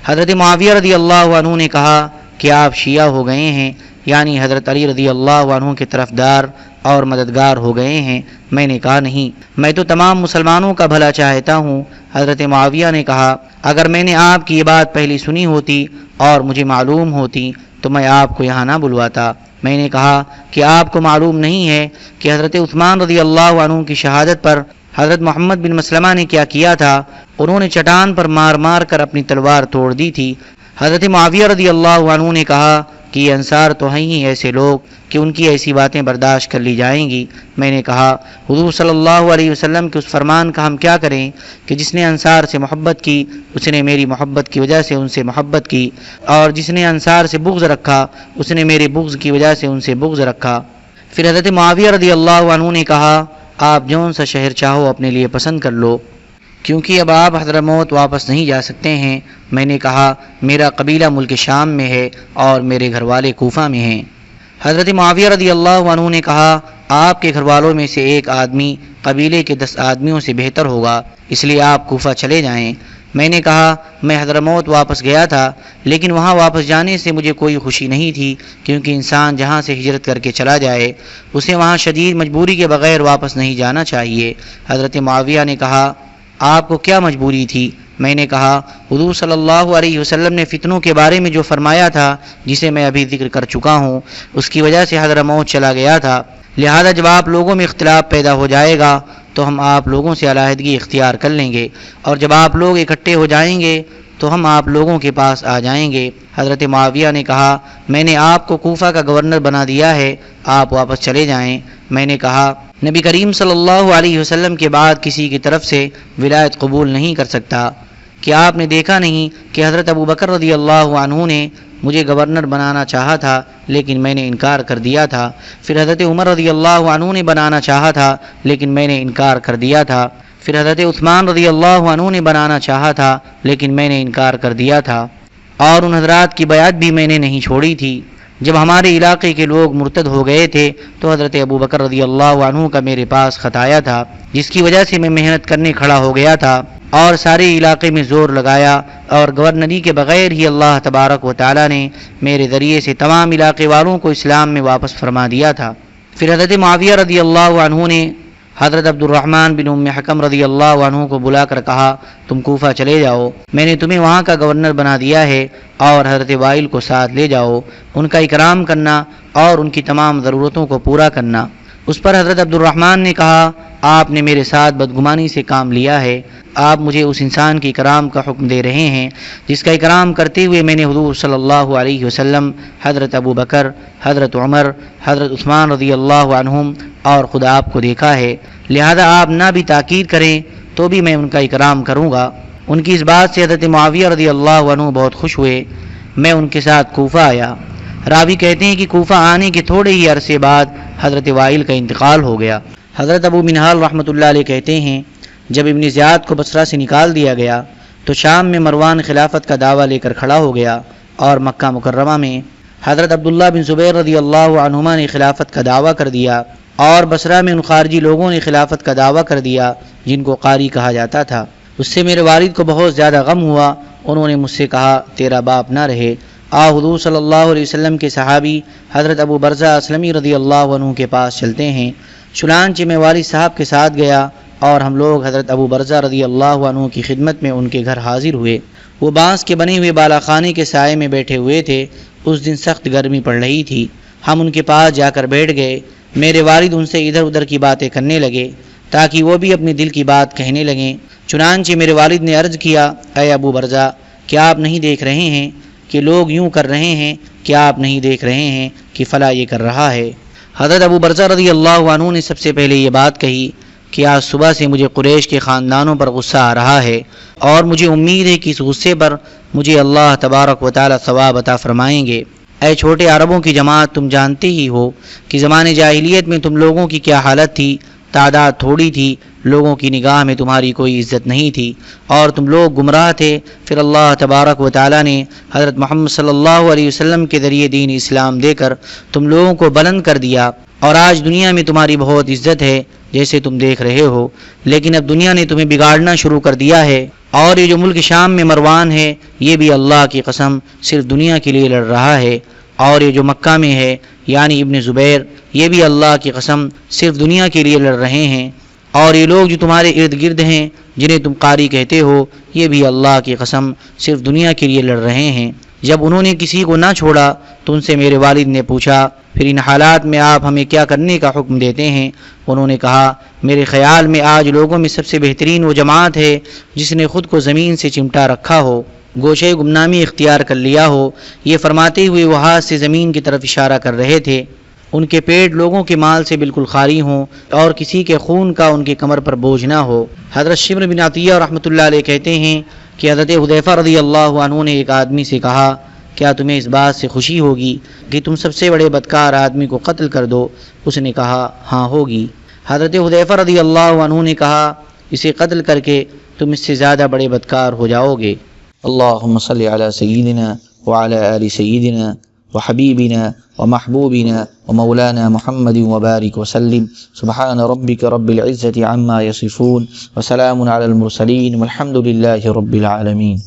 حضرت معاویہ رضی اللہ عنہ نے کہا کہ آپ شیعہ ہو گئے ہیں، یعنی حضرت علی رضی اللہ عنہ کے طرفدار اور مددگار ہو گئے ہیں۔ میں نے کہا نہیں، میں تو تمام مسلمانوں کا بھلا چاہتا ہوں۔ حضرت معاویہ نے کہا اگر میں نے آپ کی یہ بات پہلی سنی ہوتی اور مجھے معلوم ہوتی تو میں آپ کو یہاں نہ بلواتا۔ میں نے کہا کہ آپ کو معلوم نہیں ہے کہ حضرت عثمان رضی اللہ عنہ کی شہادت پر حضرت محمد بن مسلمہ نے کیا کیا تھا؟ انہوں نے چٹان پر مار مار کر اپنی تلوار توڑ دی تھی۔ حضرت معاویہ رضی اللہ عنہ نے کہا کہ یہ انصار تو ہیں ہی ایسے لوگ کہ ان کی ایسی باتیں برداشت کر لی جائیں گی۔ میں نے کہا حضور صلی اللہ علیہ وسلم کے اس فرمان کا ہم کیا کریں کہ جس نے انصار سے محبت کی اس نے میری محبت کی وجہ سے ان سے محبت کی، اور جس نے انصار سے بغض رکھا اس نے میرے بغض کی وجہ سے ان سے بغض رکھا۔ پھر حضرت معاویہ رضی اللہ عنہ نے کہا آپ جون سا شہر چاہو اپنے لیے پسند کر لو، کیونکہ اب آپ حضرموت واپس نہیں جا سکتے ہیں۔ میں نے کہا میرا قبیلہ ملک شام میں ہے اور میرے گھر والے کوفہ میں ہیں۔ حضرت معاویہ رضی اللہ عنہ نے کہا آپ کے گھر والوں میں سے ایک آدمی قبیلے کے 10 آدمیوں سے بہتر ہوگا، اس لیے آپ کوفہ چلے جائیں۔ میں نے کہا میں حضرموت واپس گیا تھا، لیکن وہاں واپس جانے سے مجھے کوئی خوشی نہیں تھی، کیونکہ انسان جہاں سے ہجرت کر کے چلا جائے اسے وہاں شدید مجبوری کے بغیر واپس نہیں جانا چاہیے۔ حضرت معاویہ نے کہا آپ کو کیا مجبوری تھی؟ میں نے کہا حضور صلی اللہ علیہ وسلم نے فتنوں کے بارے میں جو فرمایا تھا جسے میں ابھی ذکر کر چکا ہوں، اس کی وجہ سے حضرموت چلا گیا تھا، لہذا جب آپ لوگوں میں اختلاف پیدا ہو جائے گا تو ہم آپ لوگوں سے علیحدگی اختیار کر لیں گے، اور جب آپ لوگ اکٹھے ہو جائیں گے تو ہم آپ لوگوں کے پاس آ جائیں گے۔ حضرت معاویہ نے کہا میں نے آپ کو کوفہ کا گورنر بنا دیا ہے، آپ واپس چلے جائیں۔ میں نے کہا نبی کریم صلی اللہ علیہ وسلم کے بعد کسی کی طرف سے ولایت قبول نہیں کر سکتا۔ کیا آپ نے دیکھا نہیں کہ حضرت ابو بکر رضی اللہ عنہ نے مجھے گورنر بنانا چاہا تھا لیکن میں نے انکار کر دیا تھا، پھر حضرت عمر رضی اللہ عنہ نے بنانا چاہا تھا لیکن میں نے انکار کر دیا تھا، پھر حضرت عثمان رضی اللہ عنہ نے بنانا چاہا تھا لیکن میں نے انکار کر دیا تھا، اور ان حضرات کی بیعت بھی میں نے نہیں چھوڑی تھی۔ جب ہمارے علاقے کے لوگ مرتد ہو گئے تھے تو حضرت ابو بکر رضی اللہ عنہ کا میرے پاس خط آیا تھا، جس کی وجہ سے میں محنت کرنے کھڑا ہو گیا تھا اور سارے علاقے میں زور لگایا، اور گورنری کے بغیر ہی اللہ تبارک و تعالی نے میرے ذریعے سے تمام علاقے والوں کو اسلام میں واپس فرما دیا تھا۔ پھر حضرت معاویہ رضی اللہ عنہ نے حضرت عبد الرحمن بن ام حکم رضی اللہ عنہ کو بلا کر کہا تم کوفہ چلے جاؤ، میں نے تمہیں وہاں کا گورنر بنا دیا ہے، اور حضرت وائل کو ساتھ لے جاؤ، ان کا اکرام کرنا اور ان کی تمام ضرورتوں کو پورا کرنا۔ اس پر حضرت عبد الرحمن نے کہا آپ نے میرے ساتھ بدگمانی سے کام لیا ہے، آپ مجھے اس انسان کے اکرام کا حکم دے رہے ہیں جس کا اکرام کرتے ہوئے میں نے حضور صلی اللہ علیہ وسلم، حضرت ابو بکر، حضرت عمر، حضرت عثمان رضی اللہ عنہم اور خدا آپ کو دیکھا ہے، لہذا آپ نہ بھی تاکید کریں تو بھی میں ان کا اکرام کروں گا۔ ان کی اس بات سے حضرت معاویہ رضی اللہ عنہ بہت خوش ہوئے۔ میں ان کے ساتھ کوفہ آیا۔ راوی کہتے ہیں کہ کوفہ آنے کے تھوڑے ہی عرصے بعد حضرت وائل کا انتقال ہو گیا۔ حضرت ابو منہال رحمۃ اللہ علیہ کہتے ہیں جب ابن زیاد کو بصرہ سے نکال دیا گیا تو شام میں مروان خلافت کا دعویٰ لے کر کھڑا ہو گیا، اور مکہ مکرمہ میں حضرت عبداللہ بن زبیر رضی اللہ عنہما نے خلافت کا دعویٰ کر دیا، اور بصرہ میں ان خارجی لوگوں نے خلافت کا دعویٰ کر دیا جن کو قاری کہا جاتا تھا۔ اس سے میرے والد کو بہت زیادہ غم ہوا، انہوں نے مجھ سے کہا تیرا باپ نہ رہے، حضور صلی اللہ علیہ وسلم کے صحابی حضرت ابو برزہ اسلمی رضی اللہ عنہ کے پاس چلتے ہیں۔ چنانچہ میں والد صاحب کے ساتھ گیا اور ہم لوگ حضرت ابو برزہ رضی اللہ عنہ کی خدمت میں ان کے گھر حاضر ہوئے۔ وہ بانس کے بنے ہوئے بالا خانے کے سائے میں بیٹھے ہوئے تھے۔ اس دن سخت گرمی پڑ رہی تھی۔ ہم ان کے پاس جا کر بیٹھ گئے۔ میرے والد ان سے ادھر ادھر کی باتیں کرنے لگے تاکہ وہ بھی اپنے دل کی بات کہنے لگیں۔ چنانچہ میرے والد نے عرض کیا اے ابو برزہ، کیا آپ نہیں دیکھ رہے ہیں کہ لوگ یوں کر رہے ہیں؟ کیا آپ نہیں دیکھ رہے ہیں کہ فلاں یہ کر رہا ہے؟ حضرت ابو برزہ رضی اللہ عنہ نے سب سے پہلے یہ بات کہی کہ آج صبح سے مجھے قریش کے خاندانوں پر غصہ آ رہا ہے، اور مجھے امید ہے کہ اس غصے پر مجھے اللہ تبارک و تعالی ثواب عطا فرمائیں گے۔ اے چھوٹے عربوں کی جماعت، تم جانتے ہی ہو کہ زمانے جاہلیت میں تم لوگوں کی کیا حالت تھی، تعداد تھوڑی تھی، لوگوں کی نگاہ میں تمہاری کوئی عزت نہیں تھی، اور تم لوگ گمراہ تھے۔ پھر اللہ تبارک و تعالی نے حضرت محمد صلی اللہ علیہ وسلم کے ذریعے دین اسلام دے کر تم لوگوں کو بلند کر دیا، اور آج دنیا میں تمہاری بہت عزت ہے جیسے تم دیکھ رہے ہو، لیکن اب دنیا نے تمہیں بگاڑنا شروع کر دیا ہے، اور یہ جو ملک شام میں مروان ہے یہ بھی اللہ کی قسم صرف دنیا کے لیے لڑ رہا ہے، اور یہ جو مکہ میں ہے یعنی ابن زبیر یہ بھی اللہ کی قسم صرف دنیا کے لیے لڑ رہے ہیں، اور یہ لوگ جو تمہارے ارد گرد ہیں جنہیں تم قاری کہتے ہو یہ بھی اللہ کی قسم صرف دنیا کے لیے لڑ رہے ہیں۔ جب انہوں نے کسی کو نہ چھوڑا تو ان سے میرے والد نے پوچھا پھر ان حالات میں آپ ہمیں کیا کرنے کا حکم دیتے ہیں؟ انہوں نے کہا میرے خیال میں آج لوگوں میں سب سے بہترین وہ جماعت ہے جس نے خود کو زمین سے چمٹا رکھا ہو، گوشے گمنامی اختیار کر لیا ہو۔ یہ فرماتے ہوئے وہ ہاتھ سے زمین کی طرف اشارہ کر رہے تھے۔ ان کے پیٹ لوگوں کے مال سے بالکل خالی ہوں اور کسی کے خون کا ان کی کمر پر بوجھ نہ ہو۔ حضرت شمر بن عطیہ رحمۃ اللہ علیہ کہتے ہیں کہ حضرت حذیفہ رضی اللہ عنہ نے ایک آدمی سے کہا کیا تمہیں اس بات سے خوشی ہوگی کہ تم سب سے بڑے بدکار آدمی کو قتل کر دو؟ اس نے کہا ہاں ہوگی۔ حضرت حذیفہ رضی اللہ عنہ نے کہا اسے قتل کر کے تم اس سے زیادہ بڑے بدکار ہو جاؤ گے۔ اللہم صلی علی سیدنا وعلی آل سیدنا وحبیبنا ومحبوبنا ومولانا محمد وبارک وسلم۔ سبحان ربک رب العزة عما یصفون وسلام علی المرسلین والحمد للہ رب العالمین۔